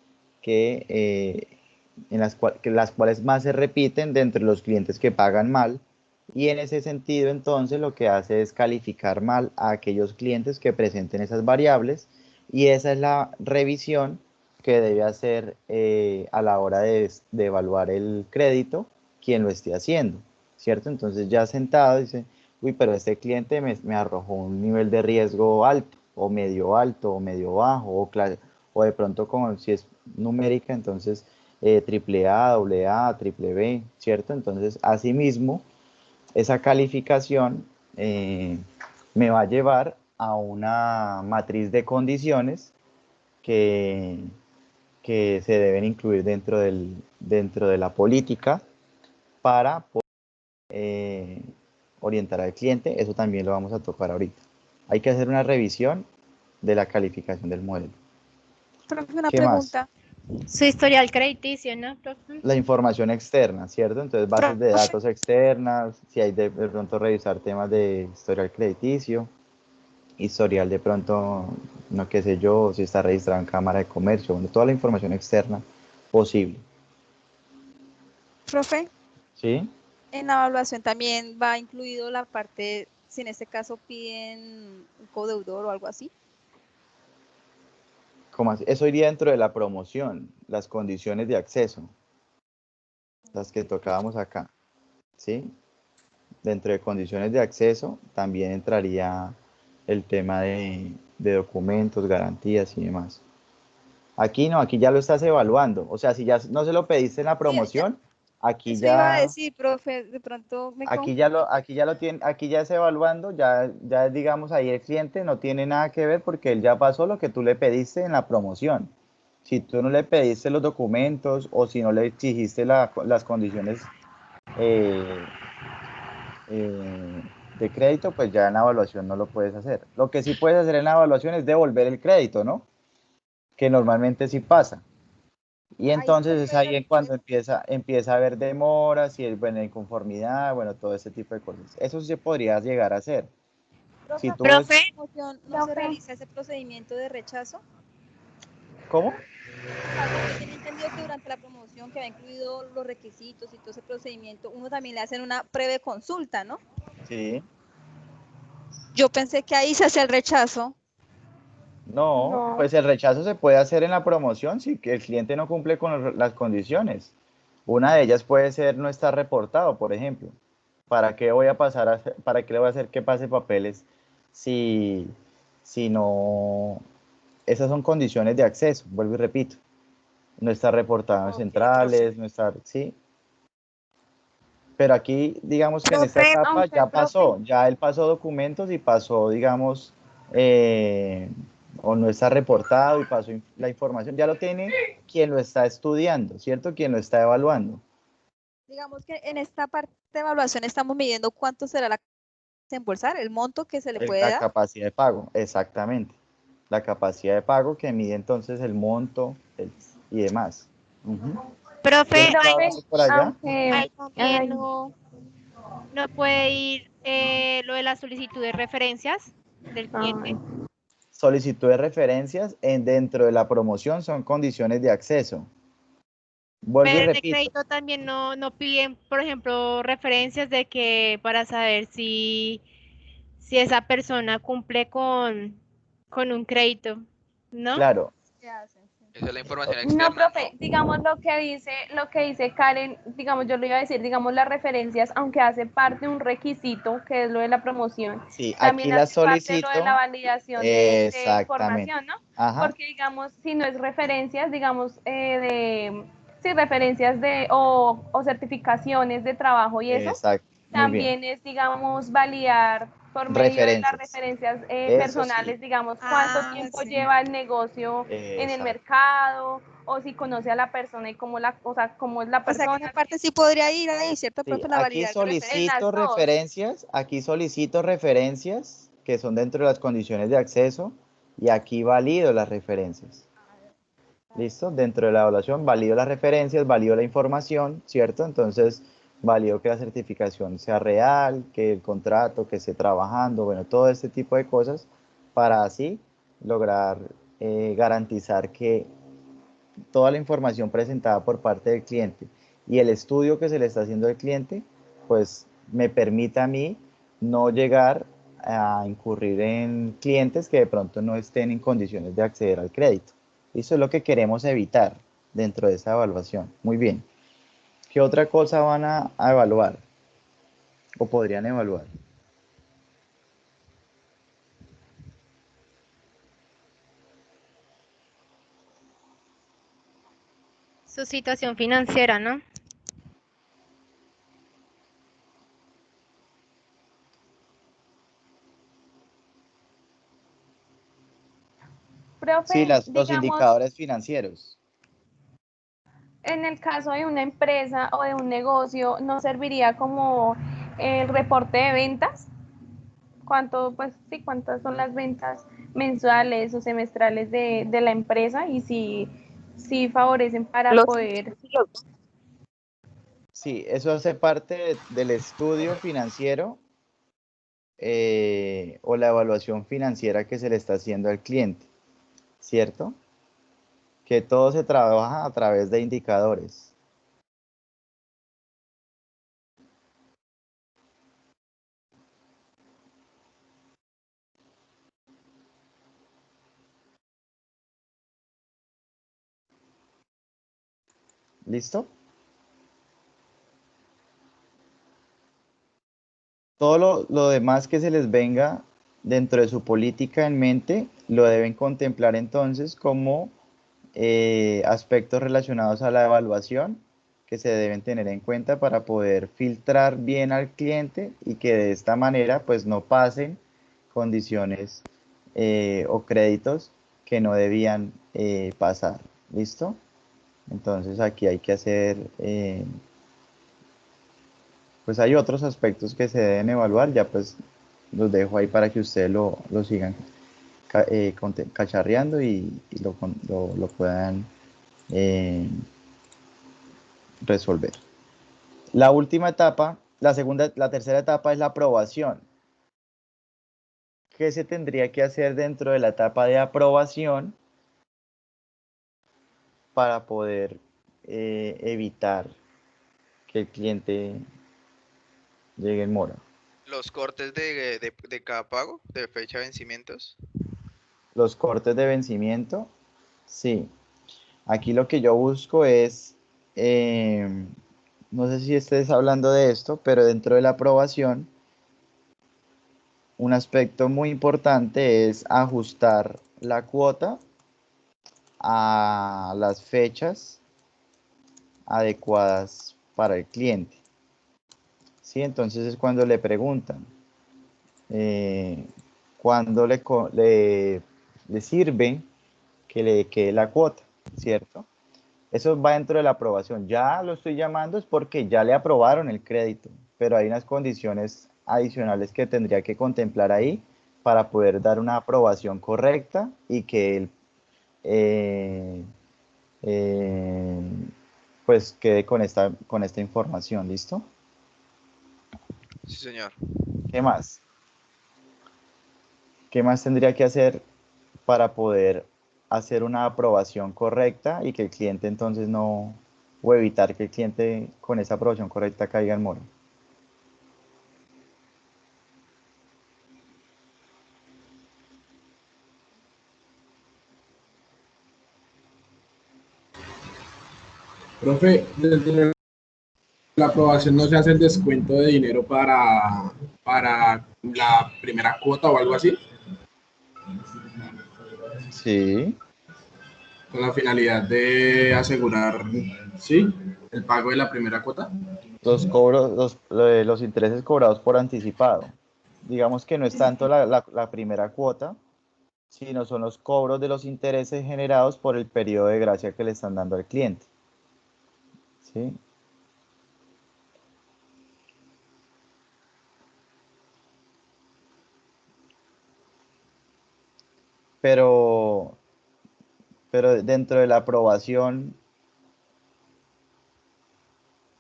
en las cuales más se repiten de entre los clientes que pagan mal, y en ese sentido entonces lo que hace es calificar mal a aquellos clientes que presenten esas variables, y esa es la revisión que debe hacer a la hora de evaluar el crédito quien lo esté haciendo, ¿cierto? Entonces ya sentado dice, uy, pero este cliente me arrojó un nivel de riesgo alto o medio bajo, o de pronto como si es numérica, entonces triple A, doble A, triple B, ¿cierto? Entonces, asimismo, esa calificación me va a llevar a una matriz de condiciones que, que se deben incluir dentro de la política para poder orientar al cliente. Eso también lo vamos a tocar ahorita. Hay que hacer una revisión de la calificación del modelo. Profe, una ¿Qué más? pregunta. Su historial crediticio, ¿no, profe? La información externa, ¿cierto? Entonces, bases de datos externas, si hay de pronto revisar temas de historial crediticio, historial de pronto, no qué sé yo, si está registrado en Cámara de Comercio, bueno, toda la información externa posible. Profe, ¿Sí? en la evaluación también va incluido la parte, si en este caso piden un codeudor o algo así. ¿Cómo así? Eso iría dentro de la promoción, las condiciones de acceso, las que tocábamos acá, ¿sí? Dentro de condiciones de acceso también entraría el tema de documentos, garantías y demás. Aquí no, aquí ya lo estás evaluando. O sea, si ya no se lo pediste en la Sí, promoción, aquí eso iba a ya, decir, profe, de pronto me aquí ya lo tiene, aquí ya es evaluando, ya digamos ahí el cliente no tiene nada que ver porque él ya pasó lo que tú le pediste en la promoción. Si tú no le pediste los documentos o si no le exigiste las condiciones eh, de crédito, pues ya en la evaluación no lo puedes hacer. Lo que sí puedes hacer en la evaluación es devolver el crédito, ¿no? Que normalmente sí pasa. Y ahí sí entonces es podría ir ahí al en cuando riesgo. empieza a haber demoras y bueno, inconformidad, bueno, todo ese tipo de cosas. Eso sí se podría llegar a hacer. Profe, Si ¿a tú la ves, Profe, promoción no se Profe, realiza ese procedimiento de rechazo? ¿cómo? O sea, yo tenía entendido que durante la promoción que había incluido los requisitos y todo ese procedimiento, uno también le hacen una breve consulta, ¿no? Sí. Yo pensé que ahí se hacía el rechazo. No, no. pues el rechazo se puede hacer en la promoción si el cliente no cumple con las condiciones. Una de ellas puede ser no estar reportado, por ejemplo. ¿Para qué voy a pasar para qué le voy a hacer que pase papeles si, si no? Esas son condiciones de acceso, vuelvo y repito. No está reportado en Ok, profe. centrales, no está, sí. Pero aquí, digamos que en esta profe, etapa Aunque, ya profe, pasó, ya él pasó documentos y pasó, digamos, eh, o no está reportado y pasó la información, ya lo tiene quien lo está estudiando, ¿cierto? Quien lo está evaluando. Digamos que en esta parte de evaluación estamos midiendo cuánto será la desembolsar, el monto que se le puede La dar. capacidad de pago, exactamente. La capacidad de pago que mide entonces el monto y demás. Ujú. ¿Quién profe, está profe, hablando por allá? aunque, ahí también ay, no puede ir lo de la solicitud de referencias del ay, cliente. Solicitud de referencias dentro de la promoción son condiciones de acceso. Vuelvo y Pero en el repito, crédito también no piden, por ejemplo, referencias de que para saber si esa persona cumple con un crédito, ¿no? claro, ¿Qué hacen? Sí. Esa es la información no, externa, profe, ¿no? digamos lo que dice Karen, digamos, yo lo iba a decir, digamos, las referencias, aunque hace parte de un requisito, que es lo de la promoción, sí, aquí también la hace parte de lo de la solicito, validación de exactamente. información, ¿no? Ajá, Porque, digamos, si no es referencias, digamos, sí, referencias o certificaciones de trabajo y eso, exacto, muy bien. también es, digamos, validar por medio de las Referencias, referencias eso sí, personales, digamos, cuánto Ah, tiempo sí. lleva el negocio en el exacto. mercado, o si conoce a la persona y cómo o sea, cómo es la O sea que persona esa parte sí podría ir ahí, ¿cierto, Sí, profe? La validar de en referencia. las dos. aquí solicito referencias que son dentro de las condiciones de acceso y aquí valido las referencias. ¿Listo? Dentro de la evaluación valido las referencias, valido la información, ¿cierto? Entonces, valido que la certificación sea real, que el contrato, que esté trabajando, bueno, todo este tipo de cosas para así lograr garantizar que toda la información presentada por parte del cliente y el estudio que se le está haciendo al cliente, pues me permite a mí no llegar a incurrir en clientes que de pronto no estén en condiciones de acceder al crédito. Eso es lo que queremos evitar dentro de esa evaluación. Muy bien. ¿Qué otra cosa van a evaluar o podrían evaluar? Su situación financiera, ¿no? Sí, Profe, los digamos, indicadores financieros. en el caso de una empresa o de un negocio, ¿no serviría como el reporte de ventas? ¿Cuánto, pues sí, cuántas son las ventas mensuales o semestrales de la empresa y si favorecen para Los poder. Sí, eso hace parte del estudio financiero o la evaluación financiera que se le está haciendo al cliente, ¿cierto? Que todo se trabaja a través de indicadores. ¿Listo? Todo lo demás que se les venga dentro de su política en mente, lo deben contemplar entonces como aspectos relacionados a la evaluación que se deben tener en cuenta para poder filtrar bien al cliente y que de esta manera pues no pasen condiciones o créditos que no debían pasar. ¿Listo? Entonces aquí hay que hacer, pues hay otros aspectos que se deben evaluar, ya pues los dejo ahí para que ustedes lo sigan cacharreando y lo puedan resolver. La última etapa, la tercera etapa es la aprobación. ¿Qué se tendría que hacer dentro de la etapa de aprobación para poder evitar que el cliente llegue en mora? Los cortes de cada pago, de fecha de vencimientos. Los cortes de vencimiento, sí. Aquí lo que yo busco es, no sé si estés hablando de esto, pero dentro de la aprobación, un aspecto muy importante es ajustar la cuota a las fechas adecuadas para el cliente. ¿Sí? Entonces es cuando le preguntan, cuándo le sirve que le quede la cuota, ¿cierto? Eso va dentro de la aprobación. Ya lo estoy llamando es porque ya le aprobaron el crédito, pero hay unas condiciones adicionales que tendría que contemplar ahí para poder dar una aprobación correcta y que él pues quede con esta información. ¿Listo? Sí, señor. ¿Qué más? ¿Qué más tendría que hacer para poder hacer una aprobación correcta y que el cliente entonces no, o evitar que el cliente con esa aprobación correcta caiga en mora? Profe, desde la aprobación no se hace el descuento de dinero para la primera cuota o algo así, Sí, con la finalidad de asegurar, sí, el pago de la primera cuota. los cobros, los intereses cobrados por anticipado. Digamos que no es tanto la primera cuota, sino son los cobros de los intereses generados por el periodo de gracia que le están dando al cliente. ¿Sí? Pero, pero dentro de la aprobación,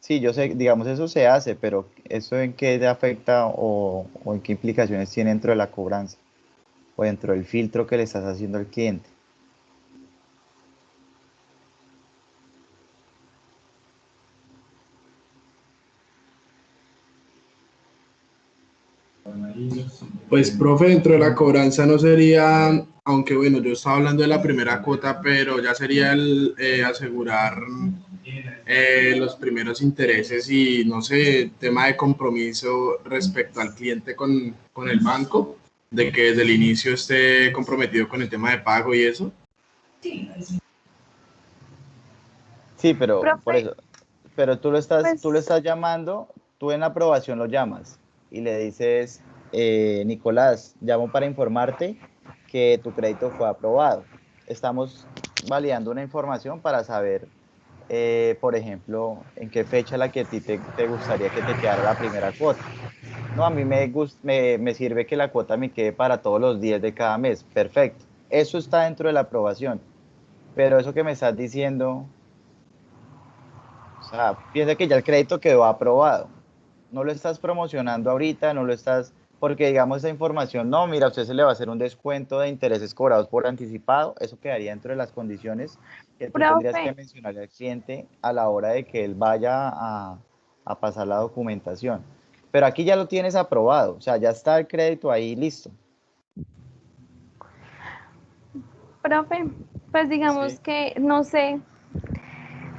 sí, yo sé, digamos, eso se hace, pero ¿eso en qué te afecta o en qué implicaciones tiene dentro de la cobranza o dentro del filtro que le estás haciendo al cliente? Pues, profe, dentro de la cobranza no sería, aunque bueno, yo estaba hablando de la primera cuota, pero ya sería el asegurar los primeros intereses y, no sé, tema de compromiso respecto al cliente con el banco, de que desde el inicio esté comprometido con el tema de pago y eso. Sí, pero por Profe, eso, pero tú lo pues estás llamando, tú en la aprobación lo llamas y le dices, Nicolás, llamo para informarte que tu crédito fue aprobado. Estamos validando una información para saber, por ejemplo, en qué fecha la que a ti te gustaría que te quedara la primera cuota. No, a mí me sirve que la cuota me quede para todos los días de cada mes. Perfecto. Eso está dentro de la aprobación. Pero eso que me estás diciendo, o sea, piensa que ya el crédito quedó aprobado. No lo estás promocionando ahorita, no lo estás, porque digamos esa información, no, mira, a usted se le va a hacer un descuento de intereses cobrados por anticipado, eso quedaría dentro de las condiciones que tú tendrías que profe, mencionarle al cliente a la hora de que él vaya a pasar la documentación. Pero aquí ya lo tienes aprobado, o sea, ya está el crédito ahí listo. profe, pues digamos Sí. que, no sé,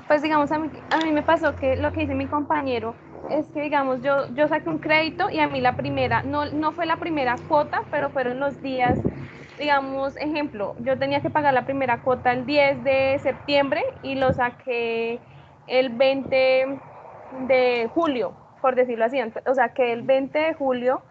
pues digamos a mí me pasó que lo que dice mi compañero es que digamos yo saqué un crédito y a mí la primera, no fue la primera cuota, pero fueron los días digamos, ejemplo, yo tenía que pagar la primera cuota el 10 de septiembre y lo saqué el 20 de julio, por decirlo así. O sea, que el 20 de julio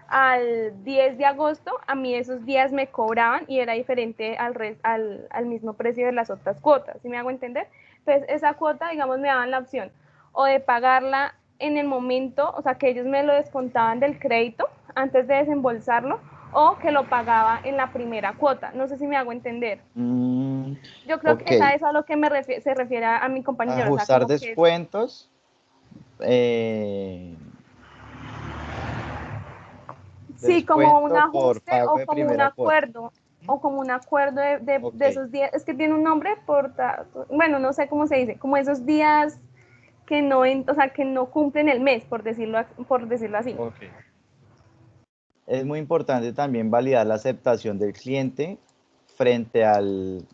al 10 de agosto, a mí esos días me cobraban y era diferente al mismo precio de las otras cuotas, ¿sí me hago entender? Entonces, esa cuota, digamos, me daban la opción o de pagarla en el momento, o sea, que ellos me lo descontaban del crédito antes de desembolsarlo, o que lo pagaba en la primera cuota. No sé si me hago entender. Yo creo Ok, que es a eso a lo que se refiere a mi compañero. O sea, ajustar como que es, descuentos. eh, sí, como un Descuento por ajuste pago de primera cuota. o como un acuerdo Ok, de esos días. Es que tiene un nombre bueno, no sé cómo se dice, como esos días que no, o sea, que no cumplen el mes, por decirlo así. ok. Es muy importante también validar la aceptación del cliente frente al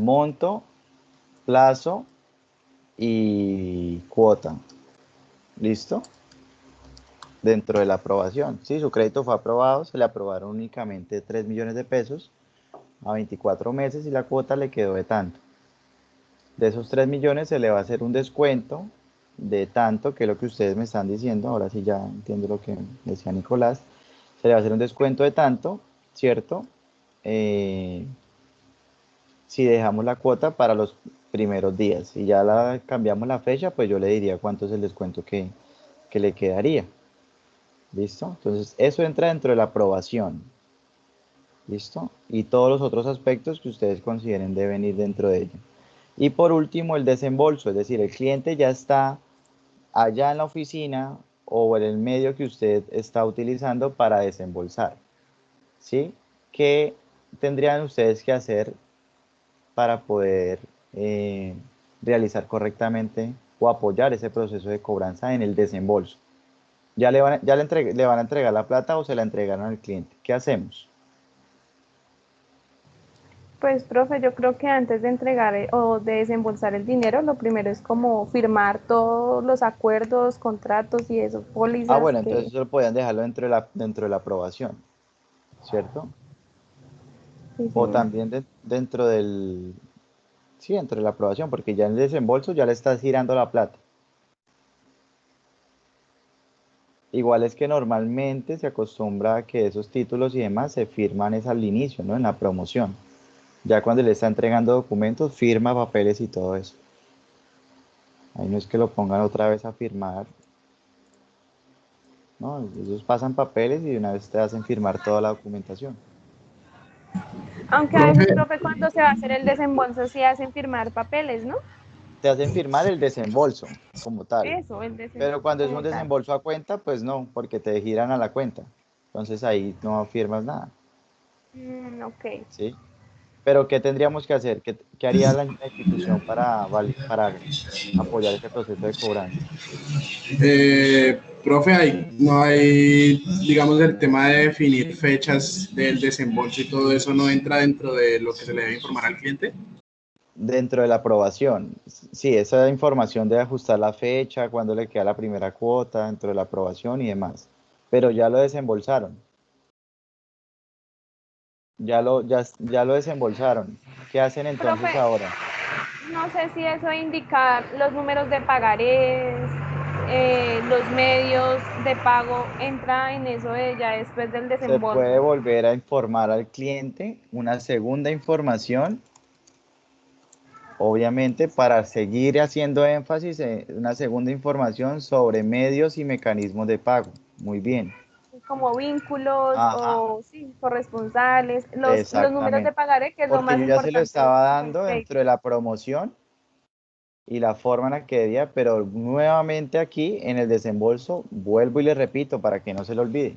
monto, plazo y cuota. ¿Listo? Dentro de la aprobación. Si su crédito fue aprobado, se le aprobaron únicamente 3 millones de pesos a 24 meses y la cuota le quedó de tanto. De esos 3 millones se le va a hacer un descuento de tanto, que es lo que ustedes me están diciendo. Ahora sí ya entiendo lo que decía Nicolás. Se le va a hacer un descuento de tanto, ¿cierto? Eh, si dejamos la cuota para los primeros días. Si ya cambiamos la fecha, pues yo le diría cuánto es el descuento que le quedaría. ¿Listo? Entonces, eso entra dentro de la aprobación. ¿Listo? Y todos los otros aspectos que ustedes consideren deben ir dentro de ello. Y por último, el desembolso, es decir, el cliente ya está allá en la oficina o en el medio que usted está utilizando para desembolsar. ¿Sí? ¿Qué tendrían ustedes que hacer para poder eh, realizar correctamente o apoyar ese proceso de cobranza en el desembolso? Ya le van a entregar la plata o se la entregaron al cliente. ¿Qué hacemos? Pues, profe, yo creo que antes de entregar o de desembolsar el dinero, lo primero es como firmar todos los acuerdos, contratos y eso, Ah, pólizas bueno, entonces que... eso lo podían dejarlo dentro de la aprobación, ¿cierto? Sí, O sí. también sí, dentro de la aprobación, porque ya en el desembolso ya le estás girando la plata. Igual es que normalmente se acostumbra a que esos títulos y demás se firman es al inicio, ¿no? En la promoción. Ya cuando le está entregando documentos, firma papeles y todo eso. Ahí no es que lo pongan otra vez a firmar, ¿no? Ellos pasan papeles y de una vez te hacen firmar toda la documentación. Aunque a veces, Profe, profe, cuando se va a hacer el desembolso, sí hacen firmar papeles, ¿no? Te hacen firmar el desembolso como tal. Eso, el Pero desembolso cuando es un como tal. desembolso a cuenta, pues no, porque te giran a la cuenta. Entonces ahí no firmas nada, Ok. ¿sí? Pero ¿qué tendríamos que hacer? ¿Qué haría la institución para apoyar ese proceso de cobranza? profe, no hay, digamos, el tema de definir fechas del desembolso y todo eso no entra dentro de lo que se le debe informar al cliente. Dentro de la aprobación, sí, esa información de ajustar la fecha, cuándo le queda la primera cuota, dentro de la aprobación y demás. Pero ya lo desembolsaron, ya lo desembolsaron. ¿Qué hacen entonces Profe, ahora? no sé si eso indica los números de pagarés, los medios de pago, entra en eso de ya después del Se puede desembolso. volver a informar al cliente una segunda información, obviamente para seguir haciendo énfasis en una segunda información sobre medios y mecanismos de pago. Muy bien. Como vínculos Ajá, o sí, corresponsales, los números de exactamente. pagaré, que es lo Porque más yo ya se lo importante estaba del dando crédito. dentro de la promoción y la forma en la que debía, pero nuevamente aquí en el desembolso vuelvo y le repito para que no se lo olvide.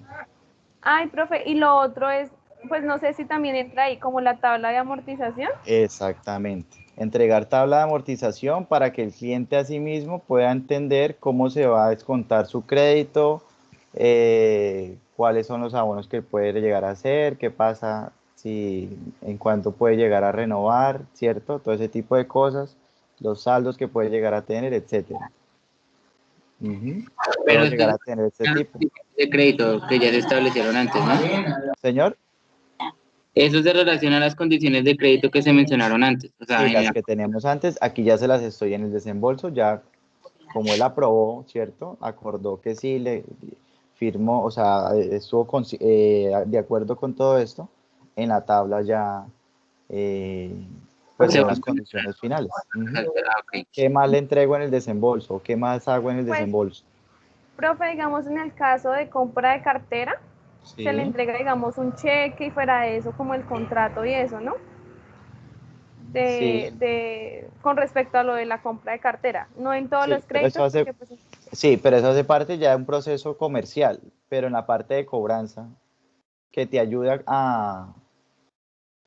Ay, profe, y lo otro es, pues no sé si también entra ahí como la tabla de amortización. Exactamente. Entregar tabla de amortización para que el cliente asimismo pueda entender cómo se va a descontar su crédito, cuáles son los abonos que puede llegar a hacer, qué pasa si en cuánto puede llegar a renovar, ¿cierto? Todo ese tipo de cosas, los saldos que puede llegar a tener, etcétera. Ujú. Pero Puedo esto llegar es a tener este tipo. de crédito que ya se establecieron antes, ¿no? Señor, Eso se relaciona a las condiciones de crédito que se mencionaron antes. O sea, sí, las que teníamos antes, aquí ya se las estoy en el desembolso, ya como él aprobó, ¿cierto? Acordó que sí, le firmó, o sea, estuvo de acuerdo con todo esto, en la tabla ya, pues se son va las condiciones finales. Ujú. ok. ¿Qué más le entrego en el desembolso? ¿Qué más hago en el Pues, desembolso? profe, digamos en el caso de compra de cartera, se le Sí, entrega, digamos, un cheque y fuera de eso como el contrato y eso, ¿no? sí, Con respecto a lo de la compra de cartera. No en todos sí, los créditos, porque pues, sí, pero eso hace parte ya de un proceso comercial, pero en la parte de cobranza, que te ayuda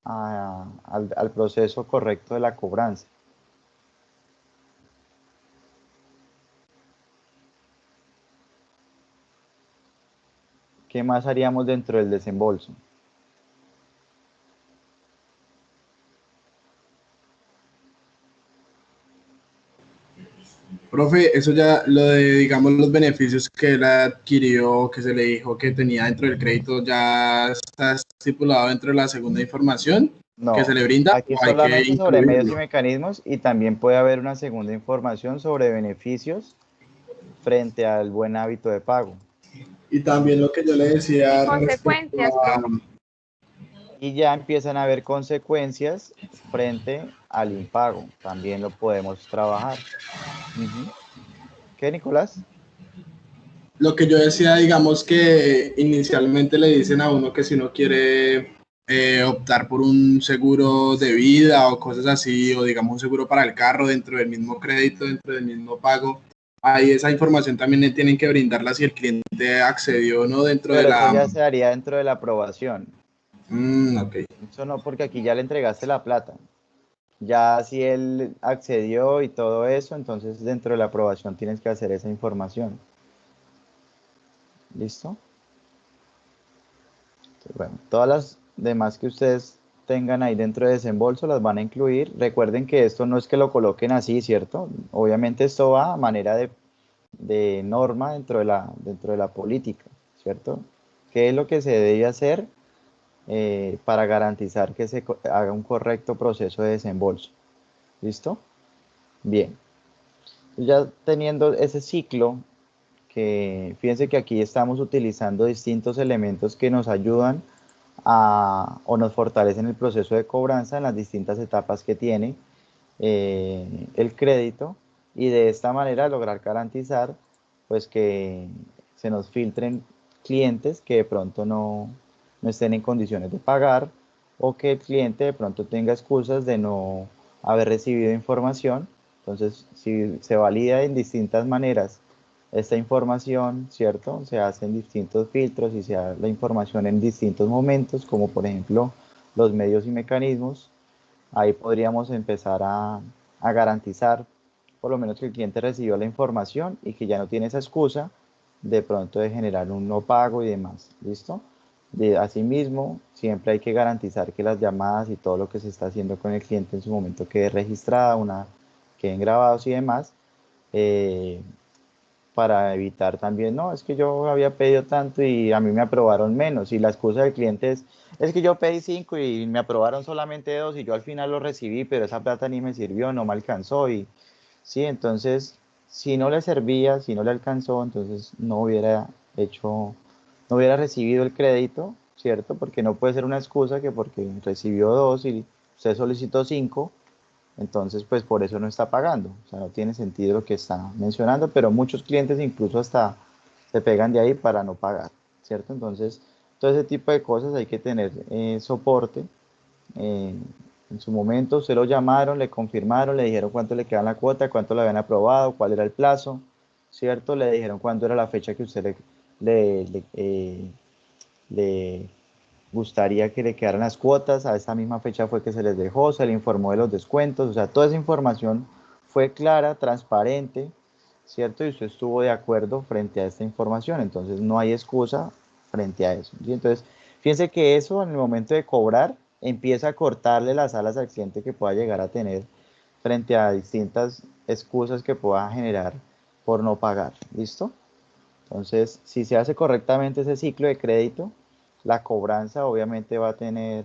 al proceso correcto de la cobranza. ¿Qué más haríamos dentro del desembolso? Profe, eso ya, lo de, digamos, los beneficios que él adquirió, que se le dijo que tenía dentro del crédito, ¿ya está estipulado dentro de la segunda información que se No, le brinda aquí o hay que solamente sobre medios y incluirlo? mecanismos y también puede haber una segunda información sobre beneficios frente al buen hábito de pago. Y también lo que yo le y decía respecto consecuencias, a, profe. Y ya empiezan a haber consecuencias frente al impago. También lo podemos trabajar. Ujú. ¿Qué, Nicolás? lo que yo decía, digamos que inicialmente le dicen a uno que si uno quiere optar por un seguro de vida o cosas así, o digamos un seguro para el carro dentro del mismo crédito, dentro del mismo pago, ahí esa información también le tienen que brindarla si el cliente accedió o no dentro de Pero eso la... ya se haría dentro de la aprobación. Ok. Eso no, porque aquí ya le entregaste la plata. Ya si él accedió y todo eso, entonces dentro de la aprobación tienes que hacer esa información. ¿Listo? Entonces, bueno, todas las demás que ustedes tengan ahí dentro de desembolso las van a incluir. Recuerden que esto no es que lo coloquen así, ¿cierto? Obviamente esto va a manera de norma dentro de la política, ¿cierto? ¿Qué es lo que se debe hacer para garantizar que se haga un correcto proceso de desembolso? ¿Listo? Bien. Ya teniendo ese ciclo, que fíjense que aquí estamos utilizando distintos elementos que nos ayudan o nos fortalecen el proceso de cobranza en las distintas etapas que tiene el crédito y de esta manera lograr garantizar pues que se nos filtren clientes que de pronto no estén en condiciones de pagar o que el cliente de pronto tenga excusas de no haber recibido información. Entonces, si se valida en distintas maneras esta información, ¿cierto? Se hacen distintos filtros y se da la información en distintos momentos, como por ejemplo los medios y mecanismos. Ahí podríamos empezar a garantizar por lo menos que el cliente recibió la información y que ya no tiene esa excusa de pronto de generar un no pago y demás. ¿Listo? Asimismo, siempre hay que garantizar que las llamadas y todo lo que se está haciendo con el cliente en su momento quede registrada, queden grabados y demás. eh, para evitar también, no, es que yo había pedido tanto y a mí me aprobaron menos. Y la excusa del cliente es que yo pedí 5 y me aprobaron solamente 2 y yo al final lo recibí, pero esa plata ni me sirvió, no me alcanzó. Y sí, entonces, si no le servía, si no le alcanzó, entonces no hubiera recibido el crédito, ¿cierto? Porque no puede ser una excusa que porque recibió 2 y usted solicitó 5 entonces, pues por eso no está pagando. O sea, no tiene sentido lo que está mencionando, pero muchos clientes incluso hasta se pegan de ahí para no pagar, ¿cierto? Entonces, todo ese tipo de cosas hay que tener soporte. Eh, en su momento se lo llamaron, le confirmaron, le dijeron cuánto le queda la cuota, cuánto le habían aprobado, cuál era el plazo, ¿cierto? Le dijeron cuándo era la fecha que usted le gustaría que le quedaran las cuotas, a esa misma fecha fue que se les dejó, se le informó de los descuentos, o sea, toda esa información fue clara, transparente, ¿cierto? Y usted estuvo de acuerdo frente a esta información, entonces no hay excusa frente a eso. ¿Sí? Entonces, fíjense que eso en el momento de cobrar empieza a cortarle las alas al cliente que pueda llegar a tener frente a distintas excusas que pueda generar por no pagar, ¿listo? Entonces, si se hace correctamente ese ciclo de crédito, la cobranza obviamente va a tener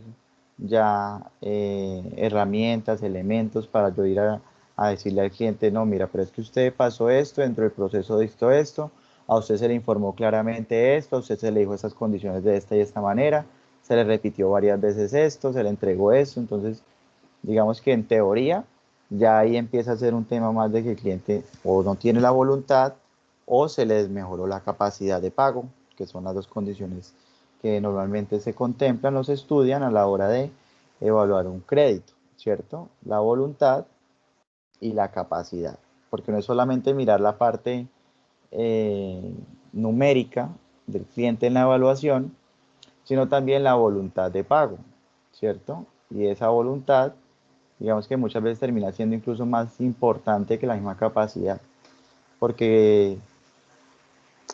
ya herramientas, elementos para yo ir a decirle al cliente, no, mira, pero es que usted pasó esto, dentro del proceso de esto, a usted se le informó claramente esto, a usted se le dijo esas condiciones de esta y esta manera, se le repitió varias veces esto, se le entregó esto, entonces digamos que en teoría ya ahí empieza a ser un tema más de que el cliente o no tiene la voluntad o se le desmejoró la capacidad de pago, que son las dos condiciones que normalmente se contemplan o se estudian a la hora de evaluar un crédito, ¿cierto? La voluntad y la capacidad, porque no es solamente mirar la parte numérica del cliente en la evaluación, sino también la voluntad de pago, ¿cierto? Y esa voluntad, digamos que muchas veces termina siendo incluso más importante que la misma capacidad, porque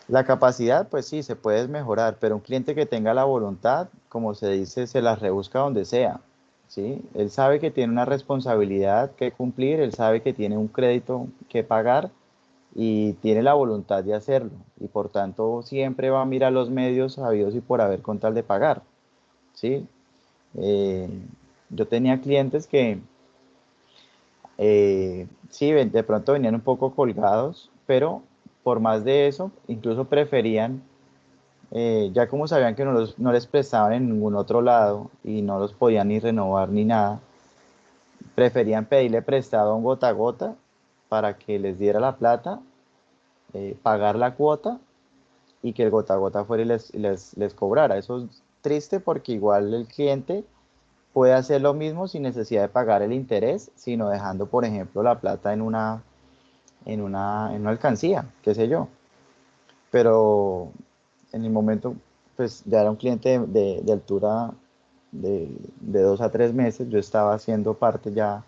la capacidad, pues sí, se puede mejorar, pero un cliente que tenga la voluntad, como se dice, se la rebusca donde sea, ¿sí? Él sabe que tiene una responsabilidad que cumplir, él sabe que tiene un crédito que pagar y tiene la voluntad de hacerlo, y por tanto siempre va a mirar los medios habidos y por haber con tal de pagar, ¿sí? Eh, yo tenía clientes que sí, de pronto venían un poco colgados, pero por más de eso, incluso preferían, ya como sabían que no les prestaban en ningún otro lado y no los podían ni renovar ni nada, preferían pedirle prestado un gota a gota para que les diera la plata, pagar la cuota y que el gota a gota fuera y les cobrara. Eso es triste porque igual el cliente puede hacer lo mismo sin necesidad de pagar el interés, sino dejando, por ejemplo, la plata en una alcancía, qué sé yo. Pero en el momento, pues ya era un cliente de altura de 2 a 3 meses, yo estaba haciendo parte ya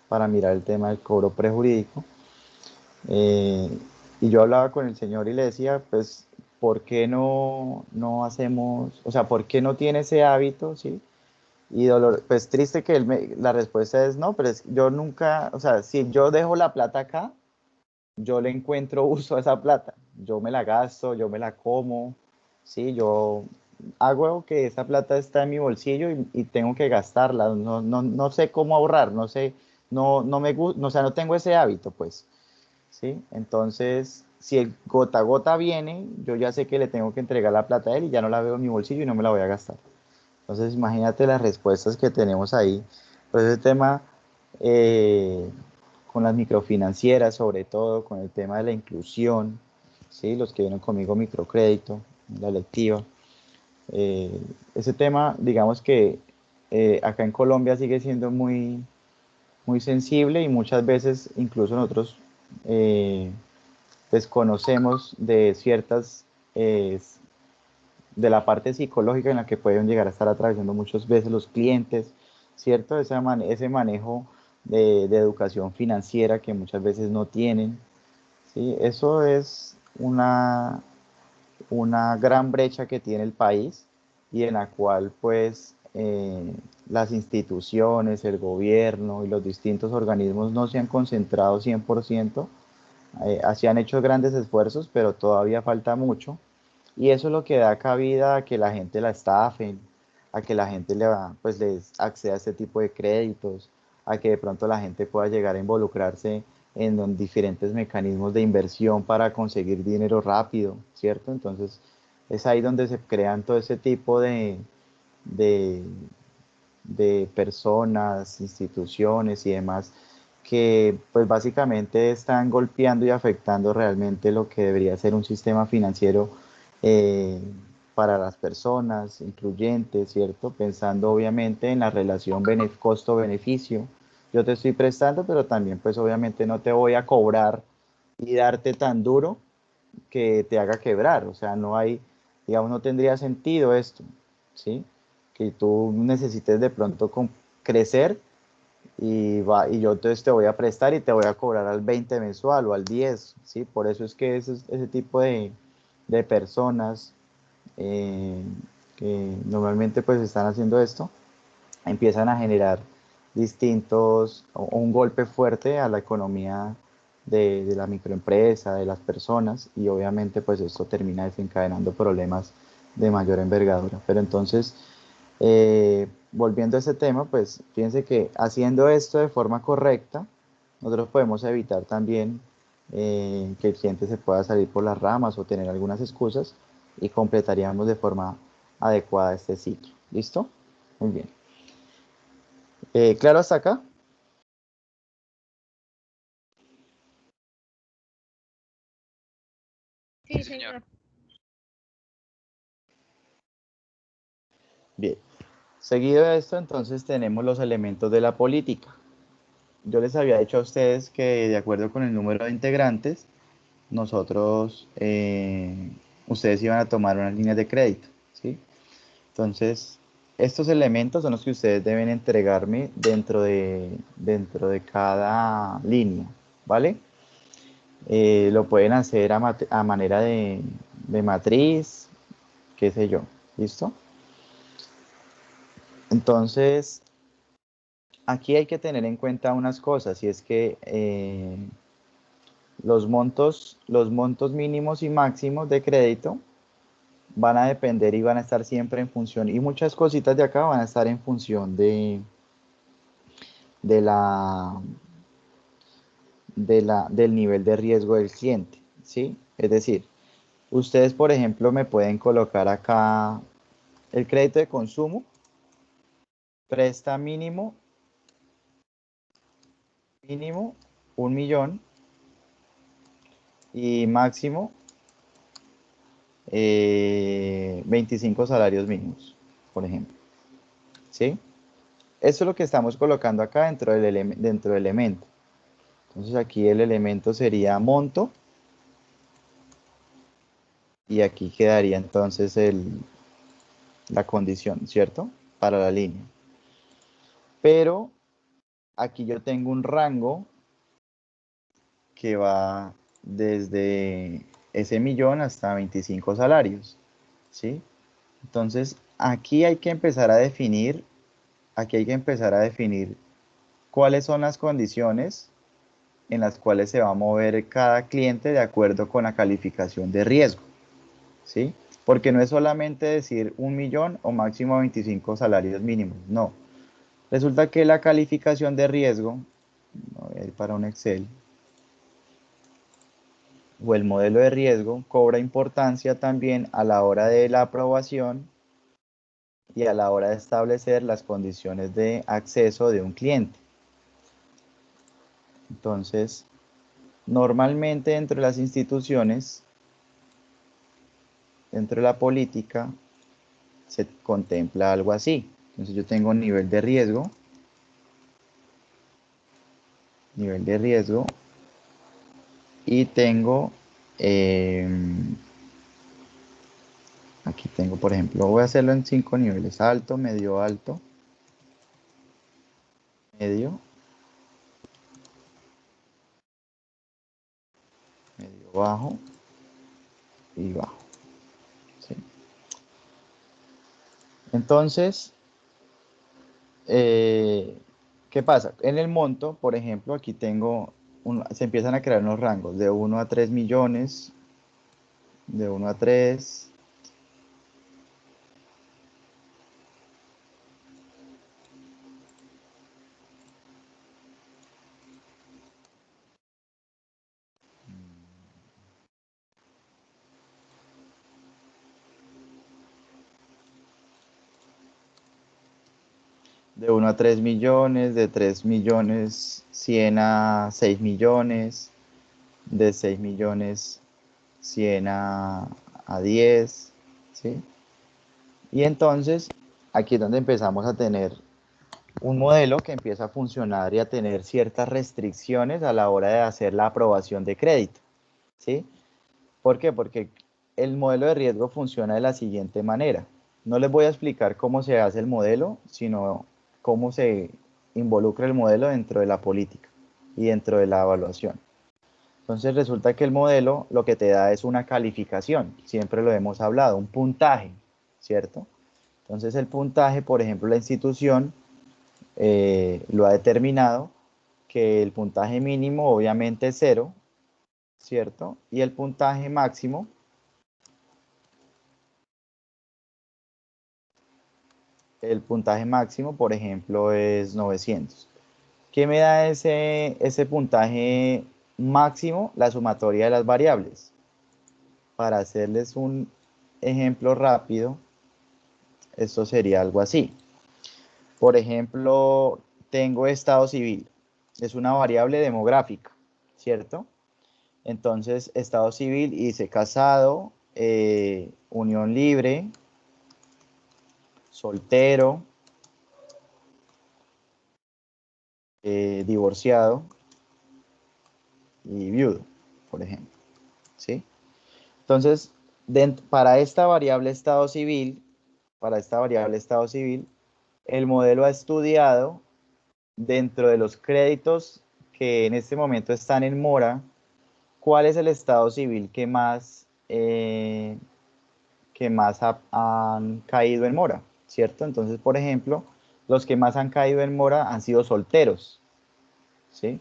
para mirar el tema del cobro prejurídico. Y yo hablaba con el señor y le decía, pues, ¿por qué no hacemos, o sea, por qué no tiene ese hábito, sí? Y dolor, pues triste que la respuesta es no, pero yo nunca, o sea, si yo dejo la plata acá, yo le encuentro uso a esa plata. Yo me la gasto, yo me la como, sí, yo hago que esa plata está en mi bolsillo y tengo que gastarla. No sé cómo ahorrar, no sé, no me gusta, o sea, no tengo ese hábito, pues, sí. Entonces, si el gota a gota viene, yo ya sé que le tengo que entregar la plata a él y ya no la veo en mi bolsillo y no me la voy a gastar. Entonces, imagínate las respuestas que tenemos ahí. Por ese tema, eh, con las microfinancieras, sobre todo, con el tema de la inclusión, ¿sí? Los que vienen conmigo microcrédito, la lectiva. Eh, Ese tema, digamos que acá en Colombia sigue siendo muy sensible y muchas veces incluso nosotros eh, desconocemos de ciertas de la parte psicológica en la que pueden llegar a estar atravesando muchas veces los clientes, ¿cierto? Ese manejo de educación financiera que muchas veces no tienen, ¿sí? Eso es una gran brecha que tiene el país y en la cual pues las instituciones, el gobierno y los distintos organismos no se han concentrado 100%, así han hecho grandes esfuerzos, pero todavía falta mucho. Y eso es lo que da cabida a que la gente la estafen, a que la gente pues, les acceda a este tipo de créditos, a que de pronto la gente pueda llegar a involucrarse en diferentes mecanismos de inversión para conseguir dinero rápido, ¿cierto? Entonces es ahí donde se crean todo ese tipo de, de personas, instituciones y demás que pues básicamente están golpeando y afectando realmente lo que debería ser un sistema financiero eh, para las personas, incluyente, ¿cierto? Pensando obviamente en la relación costo-beneficio. Yo te estoy prestando, pero también pues obviamente no te voy a cobrar y darte tan duro que te haga quebrar. O sea, no hay, digamos, no tendría sentido esto, ¿sí? Que tú necesites de pronto crecer y yo entonces te voy a prestar y te voy a cobrar al 20 mensual o al 10, ¿sí? Por eso es que ese tipo de personas eh, que normalmente pues están haciendo esto, empiezan a generar un golpe fuerte a la economía de la microempresa, de las personas, y obviamente pues esto termina desencadenando problemas de mayor envergadura. Pero entonces, volviendo a ese tema, pues fíjense que haciendo esto de forma correcta, nosotros podemos evitar también que el cliente se pueda salir por las ramas o tener algunas excusas y completaríamos de forma adecuada este ciclo. ¿Listo? Muy bien. ¿Claro hasta acá? Sí, señor. Bien. Seguido de esto, entonces tenemos los elementos de la política. Yo les había dicho a ustedes que de acuerdo con el número de integrantes, nosotros, ustedes iban a tomar unas líneas de crédito, ¿sí? Entonces, estos elementos son los que ustedes deben entregarme dentro de cada línea, ¿vale? Lo pueden hacer a manera de matriz, qué sé yo, ¿listo? Entonces, aquí hay que tener en cuenta unas cosas, y es que los montos mínimos y máximos de crédito van a depender y van a estar siempre en función, y muchas cositas de acá van a estar en función de la, del nivel de riesgo del cliente, ¿sí? Es decir, ustedes, por ejemplo, me pueden colocar acá el crédito de consumo, presta mínimo 1.000.000 y máximo 25 salarios mínimos, por ejemplo, ¿sí? Eso es lo que estamos colocando acá dentro del elemento. Entonces aquí el elemento sería monto y aquí quedaría entonces la condición, ¿cierto? Para la línea. Pero aquí yo tengo un rango que va desde ese millón hasta 25 salarios, ¿sí? Entonces aquí hay que empezar a definir cuáles son las condiciones en las cuales se va a mover cada cliente de acuerdo con la calificación de riesgo, ¿sí? Porque no es solamente decir 1.000.000 o máximo 25 salarios mínimos, no. Resulta que la calificación de riesgo, voy a ir para un Excel, o el modelo de riesgo, cobra importancia también a la hora de la aprobación y a la hora de establecer las condiciones de acceso de un cliente. Entonces, normalmente dentro de las instituciones, dentro de la política, se contempla algo así. Entonces yo tengo nivel de riesgo, y tengo, aquí tengo, por ejemplo, voy a hacerlo en 5 niveles: alto, medio, medio bajo y bajo, ¿sí? Entonces, ¿qué pasa? En el monto, por ejemplo, aquí tengo, se empiezan a crear unos rangos de 1 a 3 millones, de 1 a 3, de 1 a 3 millones, de 3 millones 100 a 6 millones, de 6 millones 100 a 10, ¿sí? Y entonces aquí es donde empezamos a tener un modelo que empieza a funcionar y a tener ciertas restricciones a la hora de hacer la aprobación de crédito, ¿sí? ¿Por qué? Porque el modelo de riesgo funciona de la siguiente manera. No les voy a explicar cómo se hace el modelo, sino cómo se involucra el modelo dentro de la política y dentro de la evaluación. Entonces resulta que el modelo lo que te da es una calificación, siempre lo hemos hablado, un puntaje, ¿cierto? Entonces el puntaje, por ejemplo, la institución lo ha determinado que el puntaje mínimo obviamente es 0, ¿cierto? Y el puntaje máximo por ejemplo, es 900. ¿Qué me da ese puntaje máximo? La sumatoria de las variables. Para hacerles un ejemplo rápido, esto sería algo así. Por ejemplo, tengo estado civil. Es una variable demográfica, ¿cierto? Entonces, estado civil dice casado, unión libre, soltero, divorciado y viudo, por ejemplo, ¿sí? Entonces, para esta variable estado civil, el modelo ha estudiado dentro de los créditos que en este momento están en mora, cuál es el estado civil que más han caído en mora, ¿cierto? Entonces, por ejemplo, los que más han caído en mora han sido solteros, ¿sí?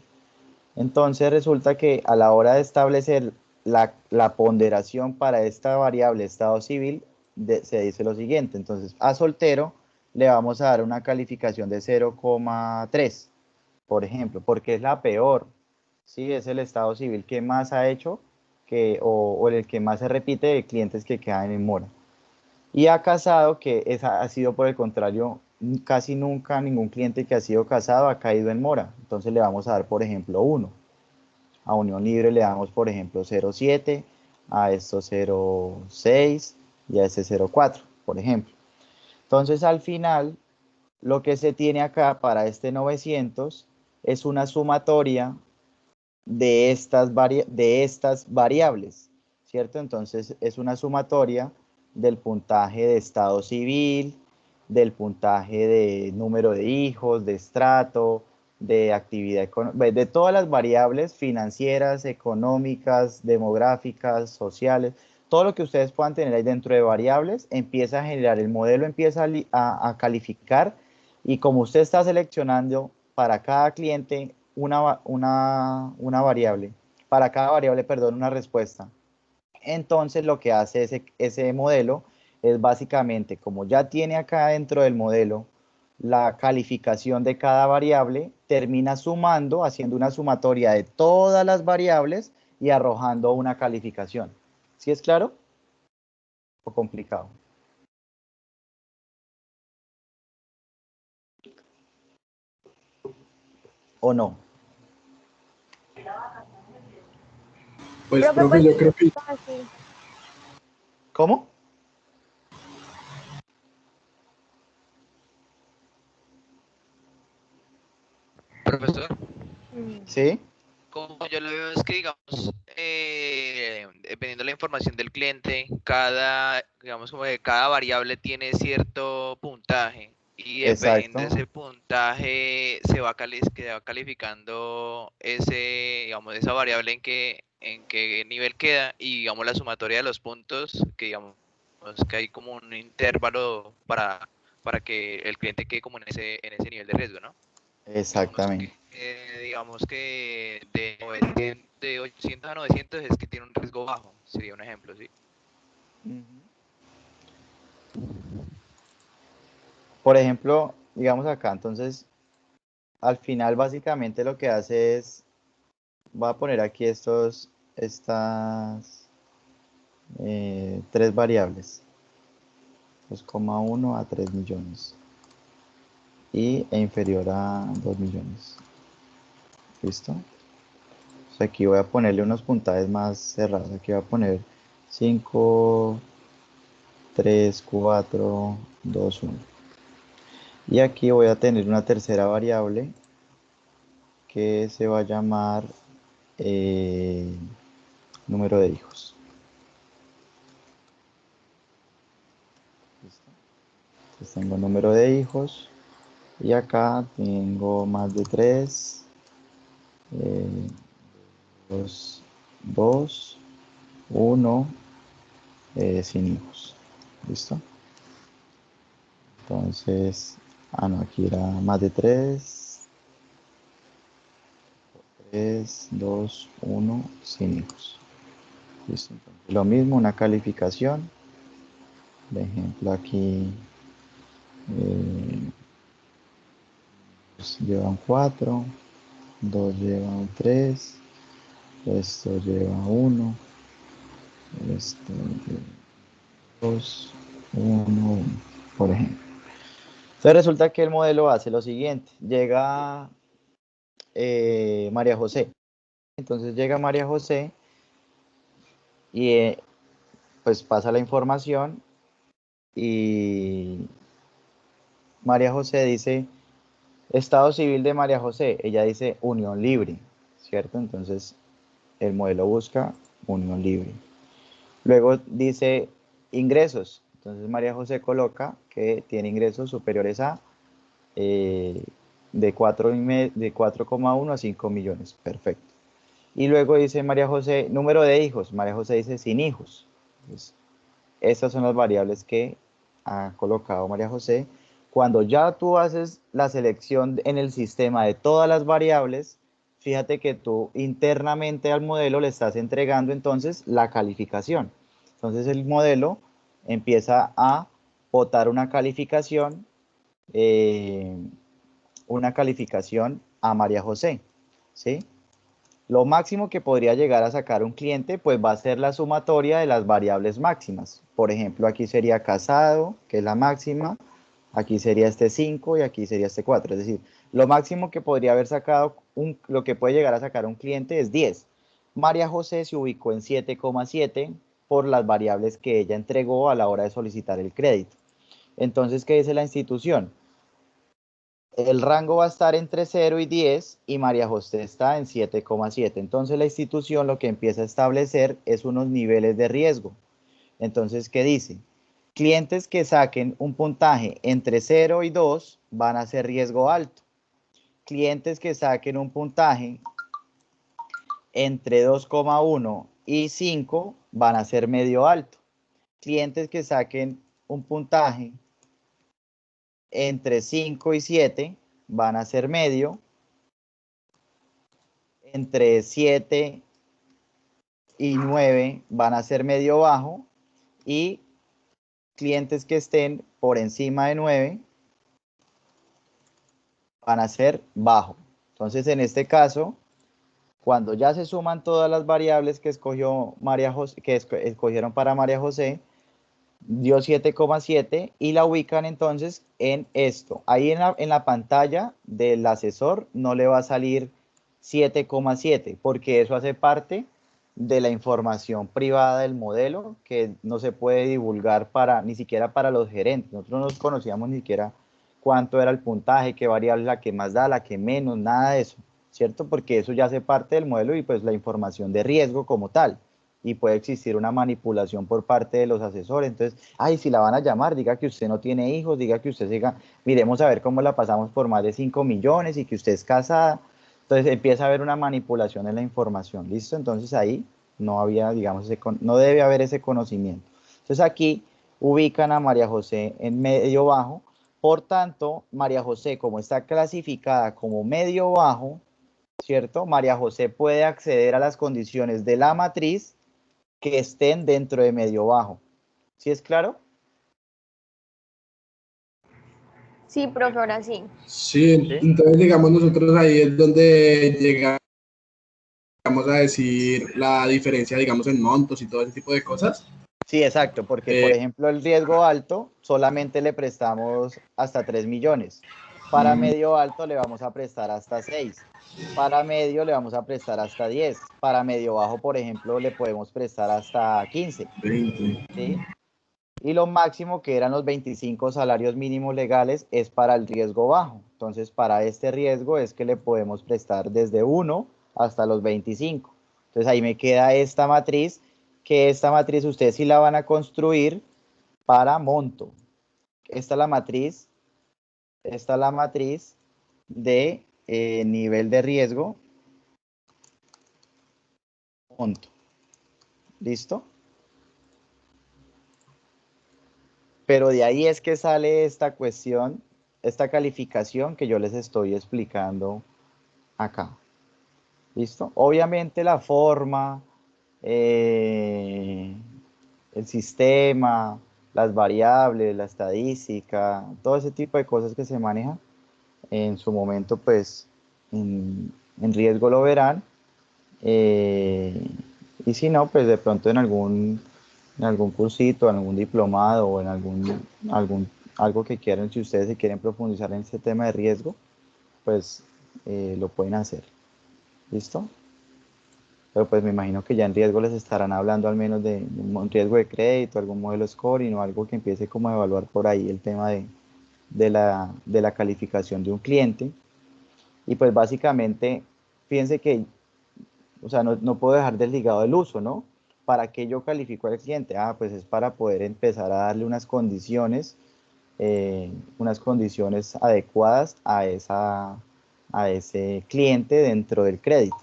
Entonces resulta que a la hora de establecer la ponderación para esta variable estado civil, se dice lo siguiente. Entonces, a soltero le vamos a dar una calificación de 0,3, por ejemplo, porque es la peor, ¿sí? Es el estado civil que más ha hecho o el que más se repite de clientes que quedan en mora. Y a casado, que ha sido por el contrario, casi nunca ningún cliente que ha sido casado ha caído en mora. Entonces le vamos a dar, por ejemplo, 1. A unión libre le damos, por ejemplo, 0,7, a esto 0,6 y a este 0,4, por ejemplo. Entonces, al final, lo que se tiene acá para este 900 es una sumatoria de estas variables, ¿cierto? Entonces, es una sumatoria del puntaje de estado civil, del puntaje de número de hijos, de estrato, de actividad económica, de todas las variables financieras, económicas, demográficas, sociales, todo lo que ustedes puedan tener ahí dentro de variables, empieza a generar, el modelo empieza a calificar, y como usted está seleccionando para cada cliente una variable, para cada variable, perdón, una respuesta. Entonces lo que hace ese modelo es básicamente, como ya tiene acá dentro del modelo la calificación de cada variable, termina sumando, haciendo una sumatoria de todas las variables y arrojando una calificación. ¿Sí es claro? ¿O complicado? ¿O no? Pues, Profe, profe, pues yo creo que fácil. ¿Cómo? Profesor, ¿Sí? como yo lo veo es que, digamos, dependiendo de la información del cliente, digamos, como que cada variable tiene cierto puntaje, y dependiendo de Exacto. ese puntaje se va calificando digamos, esa variable en qué nivel queda, y digamos la sumatoria de los puntos, que digamos que hay como un intervalo para que el cliente quede como en ese nivel de riesgo, ¿no? Exactamente. Digamos que de 800 a 900 es que tiene un riesgo bajo, sería un ejemplo, ¿sí? Por ejemplo, digamos acá, entonces, al final básicamente lo que hace es, voy a poner aquí estas 3 variables, 2,1 a 3 millones e inferior a 2 millones. ¿Listo? Entonces aquí voy a ponerle unos puntajes más cerrados. Aquí voy a poner 5, 3, 4, 2, 1. Y aquí voy a tener una tercera variable que se va a llamar número de hijos. ¿Listo? Entonces tengo número de hijos y acá tengo más de 3, 2, 1, sin hijos. ¿Listo? Entonces, no, aquí era más de 3, 3, 2, 1, sin hijos. Listo. Entonces, lo mismo, una calificación. Por ejemplo, aquí pues, llevan 4, 2 llevan 3, esto lleva 1, esto lleva 2, 1, 1, por ejemplo. Entonces resulta que el modelo hace lo siguiente. Llega María José. Entonces llega María José y pues pasa la información y María José dice, estado civil de María José. Ella dice unión libre, ¿cierto? Entonces el modelo busca unión libre. Luego dice ingresos. Entonces María José coloca que tiene ingresos superiores a de 4,1 a 5 millones. Perfecto. Y luego dice María José, número de hijos. María José dice sin hijos. Entonces, estas son las variables que ha colocado María José. Cuando ya tú haces la selección en el sistema de todas las variables, fíjate que tú internamente al modelo le estás entregando entonces la calificación. Entonces el modelo empieza a botar eh, una calificación a María José, ¿sí? Lo máximo que podría llegar a sacar un cliente, pues va a ser la sumatoria de las variables máximas. Por ejemplo, aquí sería casado, que es la máxima, aquí sería este 5 y aquí sería este 4. Es decir, lo máximo que podría haber sacado, lo que puede llegar a sacar un cliente es 10. María José se ubicó en 7,7 por las variables que ella entregó a la hora de solicitar el crédito. Entonces, ¿qué dice la institución? El rango va a estar entre 0 y 10 y María José está en 7,7. Entonces la institución lo que empieza a establecer es unos niveles de riesgo. Entonces, ¿qué dice? Clientes que saquen un puntaje entre 0 y 2 van a ser riesgo alto. Clientes que saquen un puntaje entre 2,1 y 5 van a ser medio alto. Clientes que saquen un puntaje entre 5 y 7 van a ser medio. Entre 7 y 9 van a ser medio bajo y clientes que estén por encima de 9 van a ser bajo. Entonces, en este caso, cuando ya se suman todas las variables que escogió María José, que escogieron para María José, dio 7,7 y la ubican entonces en esto. Ahí en la pantalla del asesor no le va a salir 7,7 porque eso hace parte de la información privada del modelo que no se puede divulgar ni siquiera para los gerentes. Nosotros no conocíamos ni siquiera cuánto era el puntaje, qué variable la que más da, la que menos, nada de eso, ¿cierto? Porque eso ya hace parte del modelo y pues la información de riesgo como tal. Y puede existir una manipulación por parte de los asesores. Entonces, ay, si la van a llamar, diga que usted no tiene hijos, diga que usted siga, miremos a ver cómo la pasamos por más de 5 millones y que usted es casada. Entonces empieza a haber una manipulación en la información, ¿listo? Entonces ahí no había, digamos, no debe haber ese conocimiento. Entonces aquí ubican a María José en medio bajo, por tanto, María José, como está clasificada como medio bajo, ¿cierto? María José puede acceder a las condiciones de la matriz que estén dentro de medio bajo. ¿Sí es claro? Sí, profe, ahora sí. Sí, ¿Sí? entonces digamos nosotros ahí es donde llegamos a decir la diferencia, digamos, en montos y todo ese tipo de cosas. Sí, exacto, porque por ejemplo el riesgo alto solamente le prestamos hasta 3 millones. Para medio alto le vamos a prestar hasta 6. Para medio le vamos a prestar hasta 10. Para medio bajo, por ejemplo, le podemos prestar hasta 15. 20. ¿Sí? Y lo máximo, que eran los 25 salarios mínimos legales, es para el riesgo bajo. Entonces, para este riesgo es que le podemos prestar desde 1 hasta los 25. Entonces, ahí me queda esta matriz, que esta matriz ustedes sí la van a construir para monto. Esta es la matriz de nivel de riesgo, monto. ¿Listo? Pero de ahí es que sale esta cuestión, esta calificación que yo les estoy explicando acá. ¿Listo? Obviamente la forma, eh, el sistema, las variables, la estadística, todo ese tipo de cosas que se manejan en su momento, pues en riesgo lo verán. eh, y si no, pues de pronto en algún cursito, en algún diplomado o en algo que quieran, si ustedes se quieren profundizar en este tema de riesgo, pues lo pueden hacer. ¿Listo? Pero pues me imagino que ya en riesgo les estarán hablando al menos de un riesgo de crédito, algún modelo scoring o algo que empiece como a evaluar por ahí el tema de la calificación de un cliente. Y pues básicamente, fíjense que, o sea, no puedo dejar desligado el uso, ¿no? ¿Para qué yo califico al cliente? Ah, pues es para poder empezar a darle unas condiciones adecuadas a ese cliente dentro del crédito.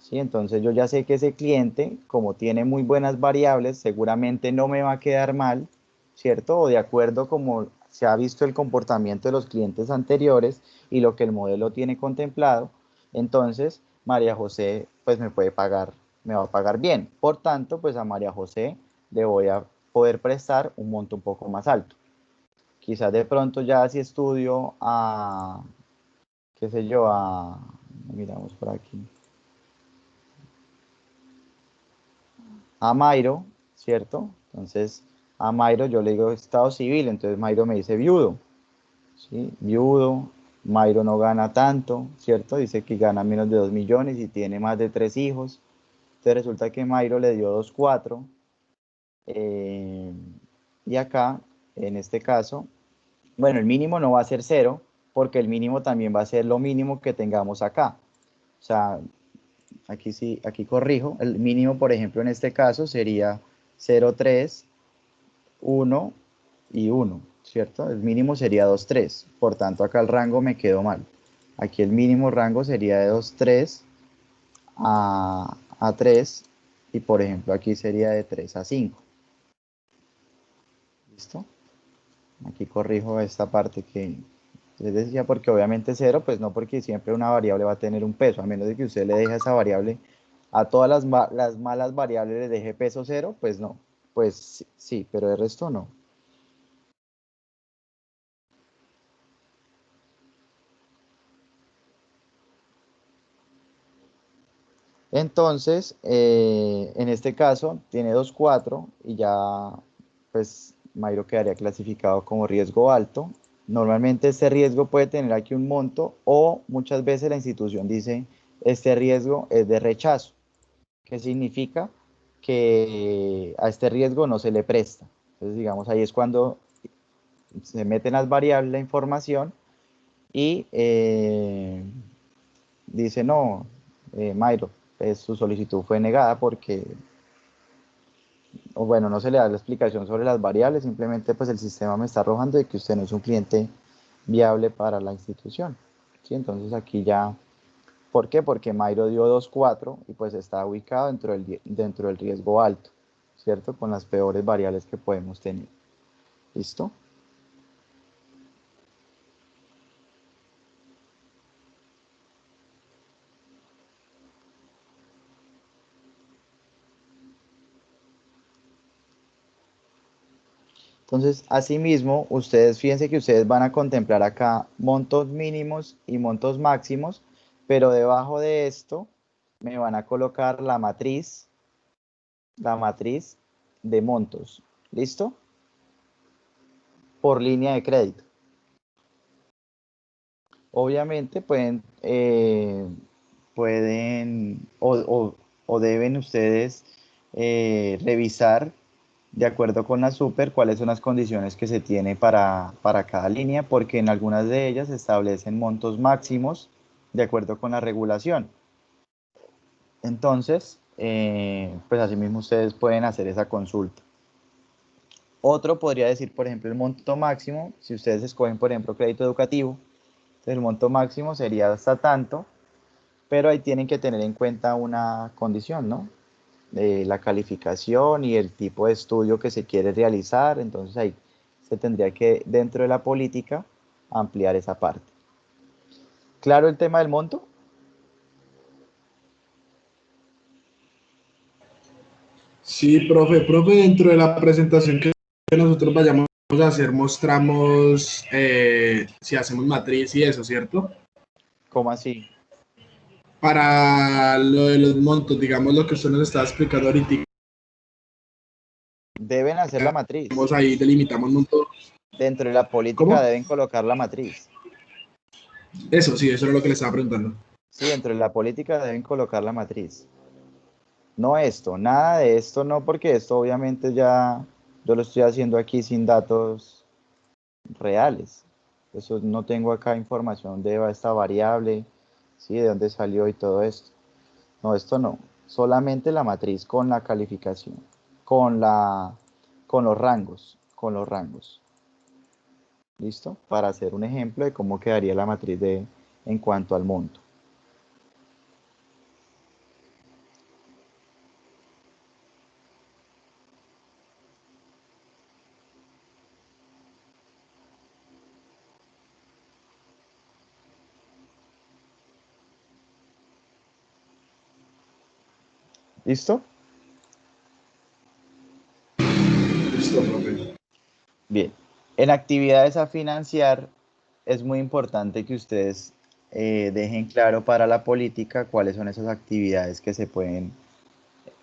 ¿Sí? Entonces yo ya sé que ese cliente, como tiene muy buenas variables, seguramente no me va a quedar mal, ¿cierto? O de acuerdo como se ha visto el comportamiento de los clientes anteriores y lo que el modelo tiene contemplado, entonces María José pues me va a pagar bien. Por tanto, pues a María José le voy a poder prestar un monto un poco más alto. Quizás de pronto ya si estudio qué sé yo, miramos por aquí. A Mayro, ¿cierto? Entonces, a Mayro yo le digo estado civil, entonces Mayro me dice viudo, ¿sí? Viudo, Mayro no gana tanto, ¿cierto? Dice que gana menos de 2 millones y tiene más de 3 hijos. Entonces resulta que Mayro le dio 2,4. eh, y acá, en este caso, bueno, el mínimo no va a ser 0, porque el mínimo también va a ser lo mínimo que tengamos acá. O sea, aquí sí, aquí corrijo, el mínimo, por ejemplo, en este caso sería 0,3, 1 y 1, ¿cierto? El mínimo sería 2,3, por tanto acá el rango me quedó mal. Aquí el mínimo rango sería de 2,3 a 3 y por ejemplo aquí sería de 3 a 5. ¿Listo? Aquí corrijo esta parte que les decía, porque obviamente 0, pues no, porque siempre una variable va a tener un peso, a menos de que usted le deje a esa variable, a todas las malas variables le deje peso 0, pues no, pues sí, pero el resto no. Entonces, en este caso, tiene 2,4 y ya, pues, Mayro quedaría clasificado como riesgo alto. Normalmente este riesgo puede tener aquí un monto o muchas veces la institución dice, este riesgo es de rechazo. ¿Qué significa? Que a este riesgo no se le presta. Entonces, digamos, ahí es cuando se meten las variables, la información y dice, no, Mayro, pues, su solicitud fue negada porque, o bueno, no se le da la explicación sobre las variables, simplemente pues el sistema me está arrojando de que usted no es un cliente viable para la institución. ¿Sí? Entonces aquí ya, ¿por qué? Porque Mayro dio 2,4 y pues está ubicado dentro del riesgo alto, ¿cierto? Con las peores variables que podemos tener. ¿Listo? Entonces, asimismo, ustedes fíjense que ustedes van a contemplar acá montos mínimos y montos máximos, pero debajo de esto me van a colocar la matriz de montos. ¿Listo? Por línea de crédito. Obviamente pueden o deben ustedes revisar de acuerdo con la super cuáles son las condiciones que se tiene para cada línea, porque en algunas de ellas se establecen montos máximos de acuerdo con la regulación. Entonces, pues asimismo ustedes pueden hacer esa consulta. Otro podría decir, por ejemplo, el monto máximo, si ustedes escogen, por ejemplo, crédito educativo, entonces el monto máximo sería hasta tanto, pero ahí tienen que tener en cuenta una condición, ¿no? La calificación y el tipo de estudio que se quiere realizar, entonces ahí se tendría que, dentro de la política, ampliar esa parte. ¿Claro el tema del monto? Sí, profe, dentro de la presentación que nosotros vayamos a hacer, mostramos si hacemos matriz y eso, ¿cierto? ¿Cómo así? Para lo de los montos, digamos lo que usted nos estaba explicando ahorita, Deben hacer la matriz. ahí delimitamos montos. Dentro de la política ¿Cómo? deben colocar la matriz. Eso, sí, eso era lo que le estaba preguntando. Sí, dentro de la política deben colocar la matriz. No esto, nada de esto no, porque esto obviamente ya yo lo estoy haciendo aquí sin datos reales. Eso no tengo acá información de esta variable, sí, de dónde salió y todo esto. No, esto no. Solamente la matriz con la calificación, con con los rangos, con los rangos. ¿Listo? Para hacer un ejemplo de cómo quedaría la matriz en cuanto al monto. ¿Listo? Listo, profe. Bien. En actividades a financiar es muy importante que ustedes dejen claro para la política cuáles son esas actividades que se pueden,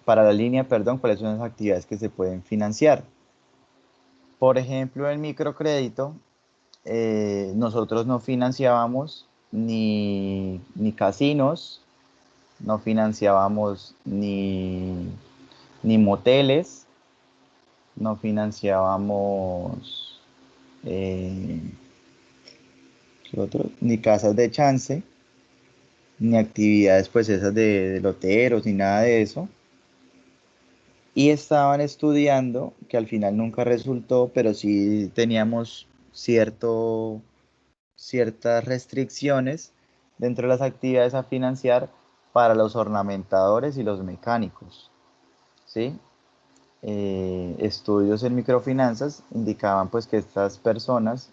para la línea, perdón, cuáles son esas actividades que se pueden financiar. Por ejemplo, el microcrédito, nosotros no financiábamos ni casinos, no financiábamos ni moteles, no financiábamos ¿qué otro? Ni casas de chance, ni actividades pues esas de loteros, ni nada de eso. Y estaban estudiando, que al final nunca resultó, pero sí teníamos ciertas restricciones dentro de las actividades a financiar para los ornamentadores y los mecánicos, ¿sí? Estudios en microfinanzas indicaban pues que estas personas,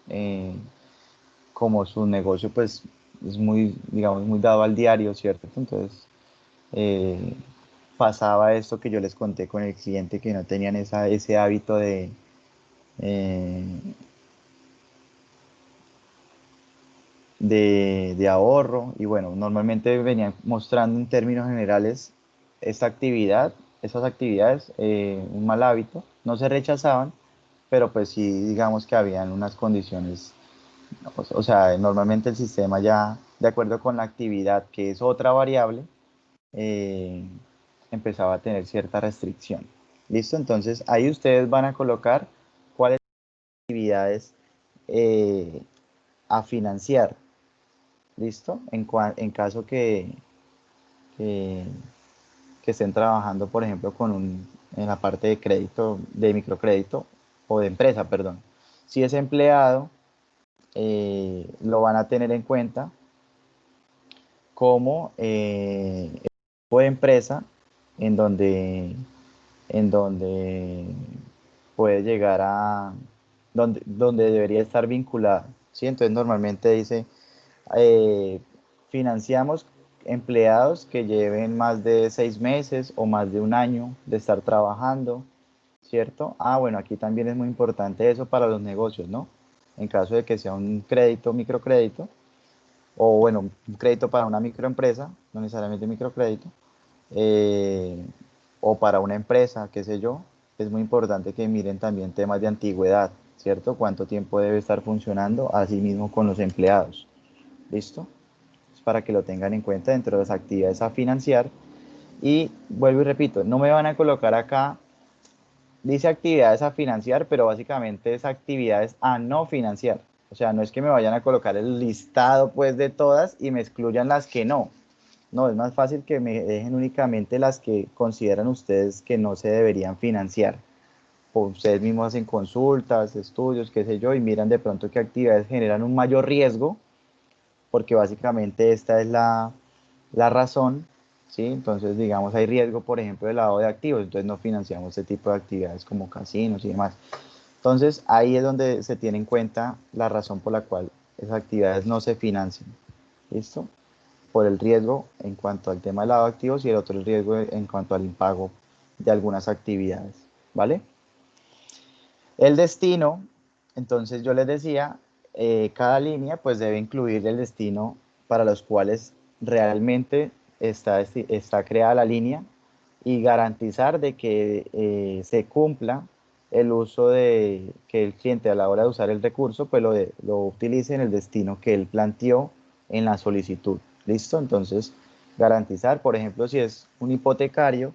como su negocio pues es muy, digamos, muy dado al diario, ¿cierto? Entonces eh, pasaba esto que yo les conté con el cliente, que no tenían ese hábito eh, de ahorro, y bueno, normalmente venían mostrando en términos generales esta actividad, esas actividades, un mal hábito, no se rechazaban, pero pues sí, digamos que habían unas condiciones, o sea, normalmente el sistema ya, de acuerdo con la actividad, que es otra variable, eh, empezaba a tener cierta restricción. ¿Listo? Entonces ahí ustedes van a colocar cuáles son las actividades a financiar. ¿Listo? En caso que, que estén trabajando, por ejemplo, en la parte de crédito, de microcrédito o de empresa, perdón. Si es empleado, lo van a tener en cuenta como tipo de empresa en donde puede llegar donde debería estar vinculada, ¿sí? Entonces normalmente dice, eh, financiamos empleados que lleven más de 6 meses o más de un año de estar trabajando, ¿cierto? Ah, bueno, aquí también es muy importante eso para los negocios, ¿no? En caso de que sea un crédito, microcrédito, o bueno, un crédito para una microempresa, no necesariamente microcrédito, eh, o para una empresa, qué sé yo, es muy importante que miren también temas de antigüedad, ¿cierto? Cuánto tiempo debe estar funcionando, así mismo con los empleados. ¿Listo? Es para que lo tengan en cuenta dentro de las actividades a financiar. Y vuelvo y repito, no me van a colocar acá, dice actividades a financiar, pero básicamente es actividades a no financiar. O sea, no es que me vayan a colocar el listado pues de todas y me excluyan las que no. No, es más fácil que me dejen únicamente las que consideran ustedes que no se deberían financiar. O ustedes mismos hacen consultas, estudios, qué sé yo, y miran de pronto qué actividades generan un mayor riesgo, porque básicamente esta es la razón, ¿sí? Entonces, digamos, hay riesgo, por ejemplo, de lavado de activos, entonces no financiamos este tipo de actividades como casinos y demás. Entonces, ahí es donde se tiene en cuenta la razón por la cual esas actividades no se financian. ¿Listo? Por el riesgo en cuanto al tema del lavado de activos y el otro el riesgo en cuanto al impago de algunas actividades, ¿vale? El destino, entonces yo les decía, cada línea pues debe incluir el destino para los cuales realmente está creada la línea y garantizar de que se cumpla el uso de que el cliente a la hora de usar el recurso pues lo utilice en el destino que él planteó en la solicitud. ¿Listo? Entonces, garantizar, por ejemplo, si es un hipotecario,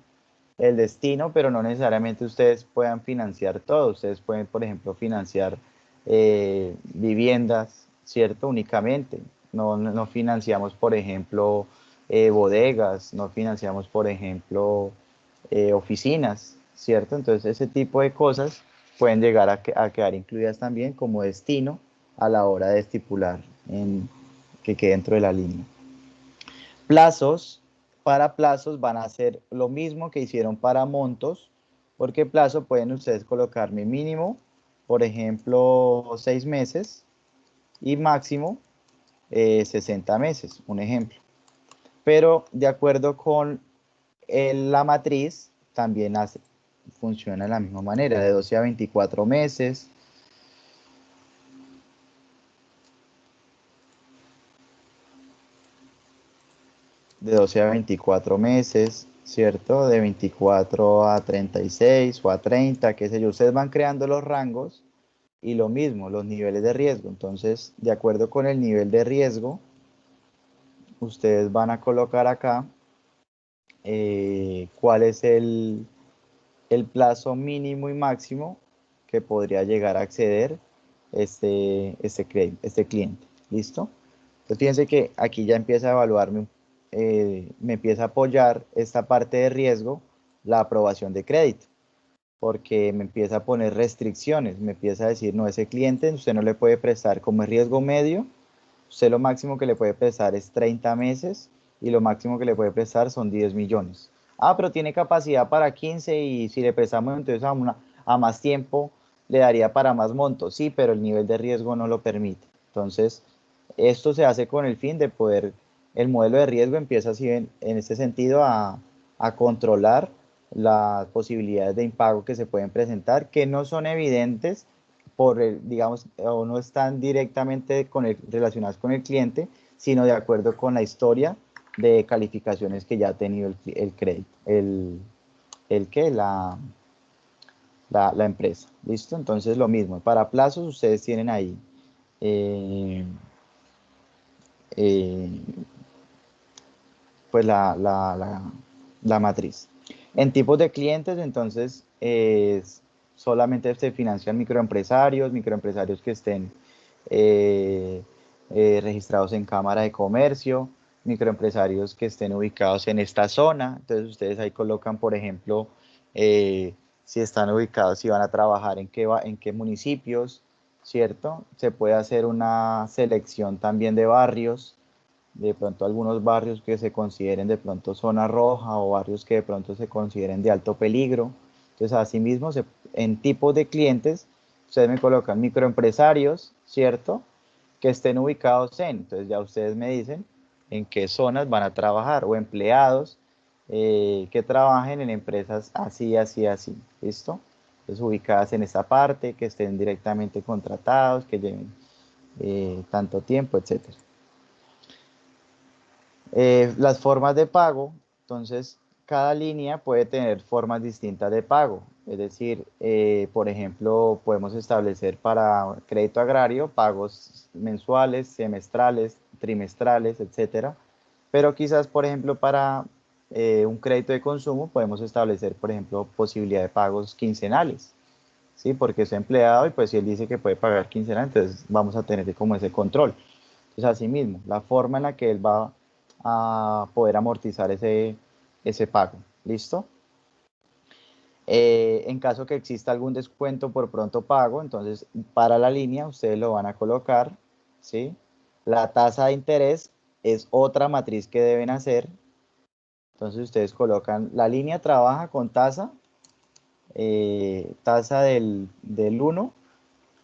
el destino, pero no necesariamente ustedes puedan financiar todo. Ustedes pueden, por ejemplo, financiar viviendas, ¿cierto? Únicamente. No financiamos, por ejemplo, bodegas, no financiamos, por ejemplo, oficinas, ¿cierto? Entonces, ese tipo de cosas pueden llegar a quedar incluidas también como destino a la hora de estipular que quede dentro de la línea. Plazos, para plazos van a ser lo mismo que hicieron para montos, porque plazo pueden ustedes colocar mi mínimo, por ejemplo, 6 meses y máximo 60 meses, un ejemplo. Pero de acuerdo con la matriz, también funciona de la misma manera, de 12 a 24 meses. De 12 a 24 meses, ¿cierto? De 24 a 36 o a 30, qué sé yo. Ustedes van creando los rangos y lo mismo, los niveles de riesgo. Entonces, de acuerdo con el nivel de riesgo, ustedes van a colocar acá cuál es el plazo mínimo y máximo que podría llegar a acceder este cliente. ¿Listo? Entonces, fíjense que aquí ya empieza a evaluarme, me empieza a apoyar esta parte de riesgo, la aprobación de crédito, porque me empieza a poner restricciones, me empieza a decir, no, ese cliente usted no le puede prestar, como es riesgo medio, usted lo máximo que le puede prestar es 30 meses y lo máximo que le puede prestar son 10 millones. Ah, pero tiene capacidad para 15 y si le prestamos entonces a más tiempo le daría para más montos. Sí, pero el nivel de riesgo no lo permite. Entonces, esto se hace con el fin de poder, el modelo de riesgo empieza así en este sentido a controlar las posibilidades de impago que se pueden presentar, que no son evidentes digamos, o no están directamente relacionadas con el cliente, sino de acuerdo con la historia de calificaciones que ya ha tenido el crédito, la empresa. ¿Listo? Entonces lo mismo, para plazos ustedes tienen ahí pues la matriz. En tipos de clientes, entonces, solamente se financian microempresarios que estén registrados en Cámara de Comercio, microempresarios que estén ubicados en esta zona. Entonces, ustedes ahí colocan, por ejemplo, si están ubicados, si van a trabajar en qué municipios, ¿cierto? Se puede hacer una selección también de barrios, de pronto algunos barrios que se consideren de pronto zona roja o barrios que de pronto se consideren de alto peligro. Entonces, asimismo, en tipos de clientes, ustedes me colocan microempresarios, ¿cierto? Que estén ubicados entonces ya ustedes me dicen en qué zonas van a trabajar, o empleados que trabajen en empresas así, así, así, ¿listo? Entonces, ubicadas en esta parte, que estén directamente contratados, que lleven tanto tiempo, etcétera. Las formas de pago, entonces cada línea puede tener formas distintas de pago, es decir, por ejemplo, podemos establecer para crédito agrario pagos mensuales, semestrales, trimestrales, etcétera, pero quizás, por ejemplo, para un crédito de consumo podemos establecer, por ejemplo, posibilidad de pagos quincenales, ¿sí? Porque es empleado y pues si él dice que puede pagar quincenal, entonces vamos a tener como ese control. Entonces, asimismo, la forma en la que él va a poder amortizar ese pago. ¿Listo? En caso que exista algún descuento por pronto pago, entonces para la línea ustedes lo van a colocar, ¿sí? La tasa de interés es otra matriz que deben hacer. Entonces ustedes colocan, la línea trabaja con tasa del 1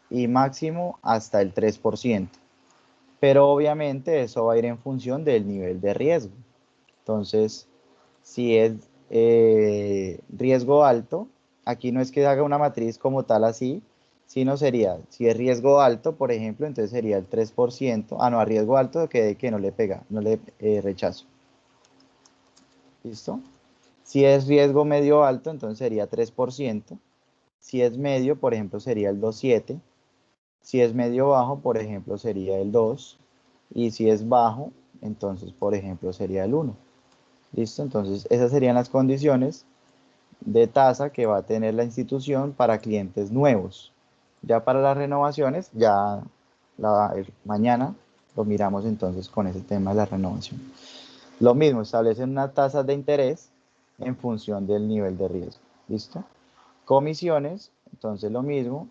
y máximo hasta el 3%. Pero obviamente eso va a ir en función del nivel de riesgo. Entonces, si es riesgo alto, aquí no es que haga una matriz como tal así, sino sería, si es riesgo alto, por ejemplo, entonces sería el 3%, no, a riesgo alto que no le pega, no le rechazo. ¿Listo? Si es riesgo medio alto, entonces sería 3%. Si es medio, por ejemplo, sería el 2,7. Si es medio bajo, por ejemplo, sería el 2. Y si es bajo, entonces, por ejemplo, sería el 1. ¿Listo? Entonces, esas serían las condiciones de tasa que va a tener la institución para clientes nuevos. Ya para las renovaciones, ya mañana lo miramos entonces con ese tema de la renovación. Lo mismo, establecen unas tasas de interés en función del nivel de riesgo. ¿Listo? Comisiones, entonces lo mismo.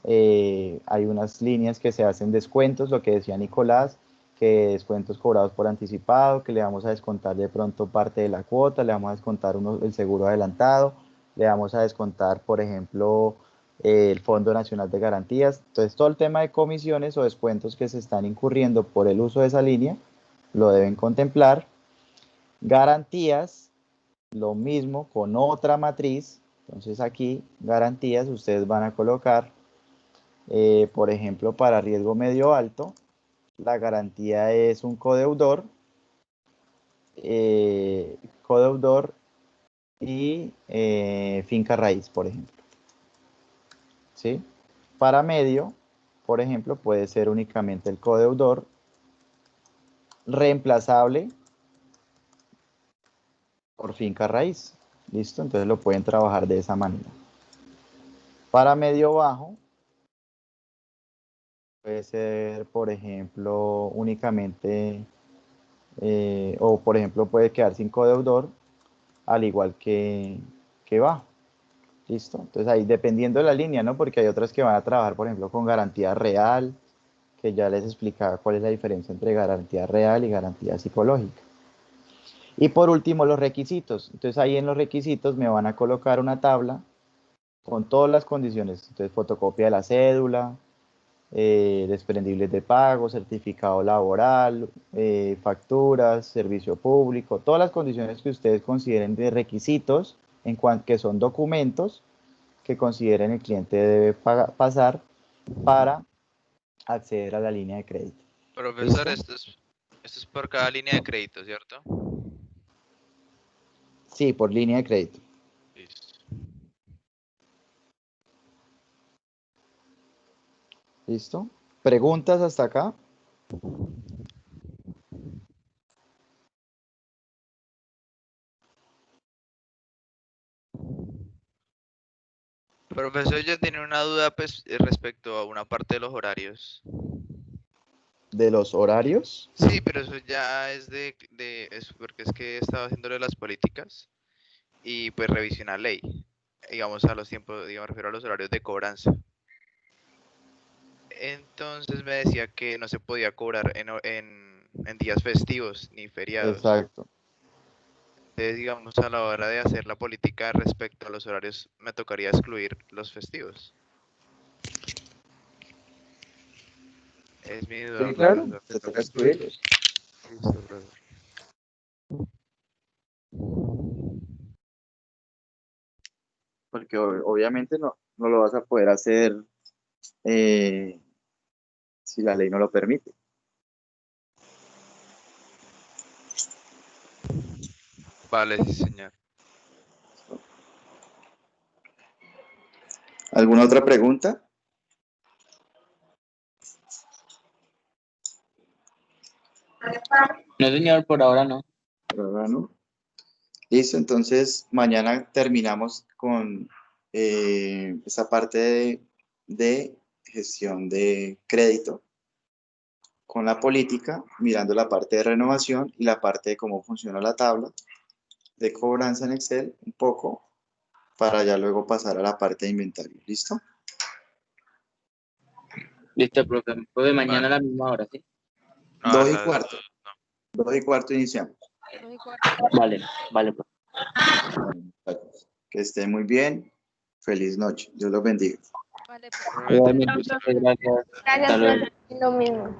Hay unas líneas que se hacen descuentos, lo que decía Nicolás, que descuentos cobrados por anticipado, que le vamos a descontar de pronto parte de la cuota, le vamos a descontar el seguro adelantado, le vamos a descontar, por ejemplo, el Fondo Nacional de Garantías. Entonces, todo el tema de comisiones o descuentos que se están incurriendo por el uso de esa línea, lo deben contemplar. Garantías, lo mismo con otra matriz. Entonces, aquí, garantías, ustedes van a colocar, por ejemplo, para riesgo medio alto, la garantía es un codeudor y finca raíz, por ejemplo. ¿Sí? Para medio, por ejemplo, puede ser únicamente el codeudor reemplazable por finca raíz. ¿Listo? Entonces lo pueden trabajar de esa manera. Para medio bajo, puede ser, por ejemplo, únicamente, o por ejemplo puede quedar sin codeudor, al igual que bajo. ¿Listo? Entonces ahí dependiendo de la línea, ¿no? Porque hay otras que van a trabajar, por ejemplo, con garantía real, que ya les explicaba cuál es la diferencia entre garantía real y garantía psicológica. Y por último, los requisitos. Entonces ahí en los requisitos me van a colocar una tabla con todas las condiciones. Entonces fotocopia de la cédula, desprendibles de pago, certificado laboral, facturas, servicio público, todas las condiciones que ustedes consideren de requisitos, en cuanto que son documentos que consideren el cliente debe pasar para acceder a la línea de crédito. Profesor, ¿Listo? esto es por cada línea de crédito, ¿cierto? Sí, por línea de crédito. Listo. ¿Listo? ¿Preguntas hasta acá? Profesor, yo tenía una duda pues respecto a una parte de los horarios. ¿De los horarios? Sí, pero eso ya es es porque es que estaba haciendo las políticas y pues revisión a ley, digamos a los tiempos, digamos, me refiero a los horarios de cobranza. Entonces me decía que no se podía cobrar en días festivos ni feriados. Exacto. Entonces, digamos, a la hora de hacer la política respecto a los horarios, me tocaría excluir los festivos. Es mi duda, Sí, claro, profesor. te toca excluirlos. Listo, profesor. Porque obviamente no lo vas a poder hacer si la ley no lo permite. Vale, sí, señor. ¿Alguna otra pregunta? No, señor, por ahora no. Por ahora no. Listo, entonces mañana terminamos con esa parte de gestión de crédito con la política, mirando la parte de renovación y la parte de cómo funciona la tabla de cobranza en Excel un poco, para ya luego pasar a la parte de inventario. ¿Listo? Listo, profe. Profe, mañana Vale. a la misma hora, ¿sí? No, 2:15. 2:15 iniciamos. No hay cuarto. Vale, vale, profe. Que estén muy bien. Feliz noche. Dios los bendiga. Vale, Igualmente, Igualmente, muchas gracias. Gracias, Hasta luego. profe. Lo mismo.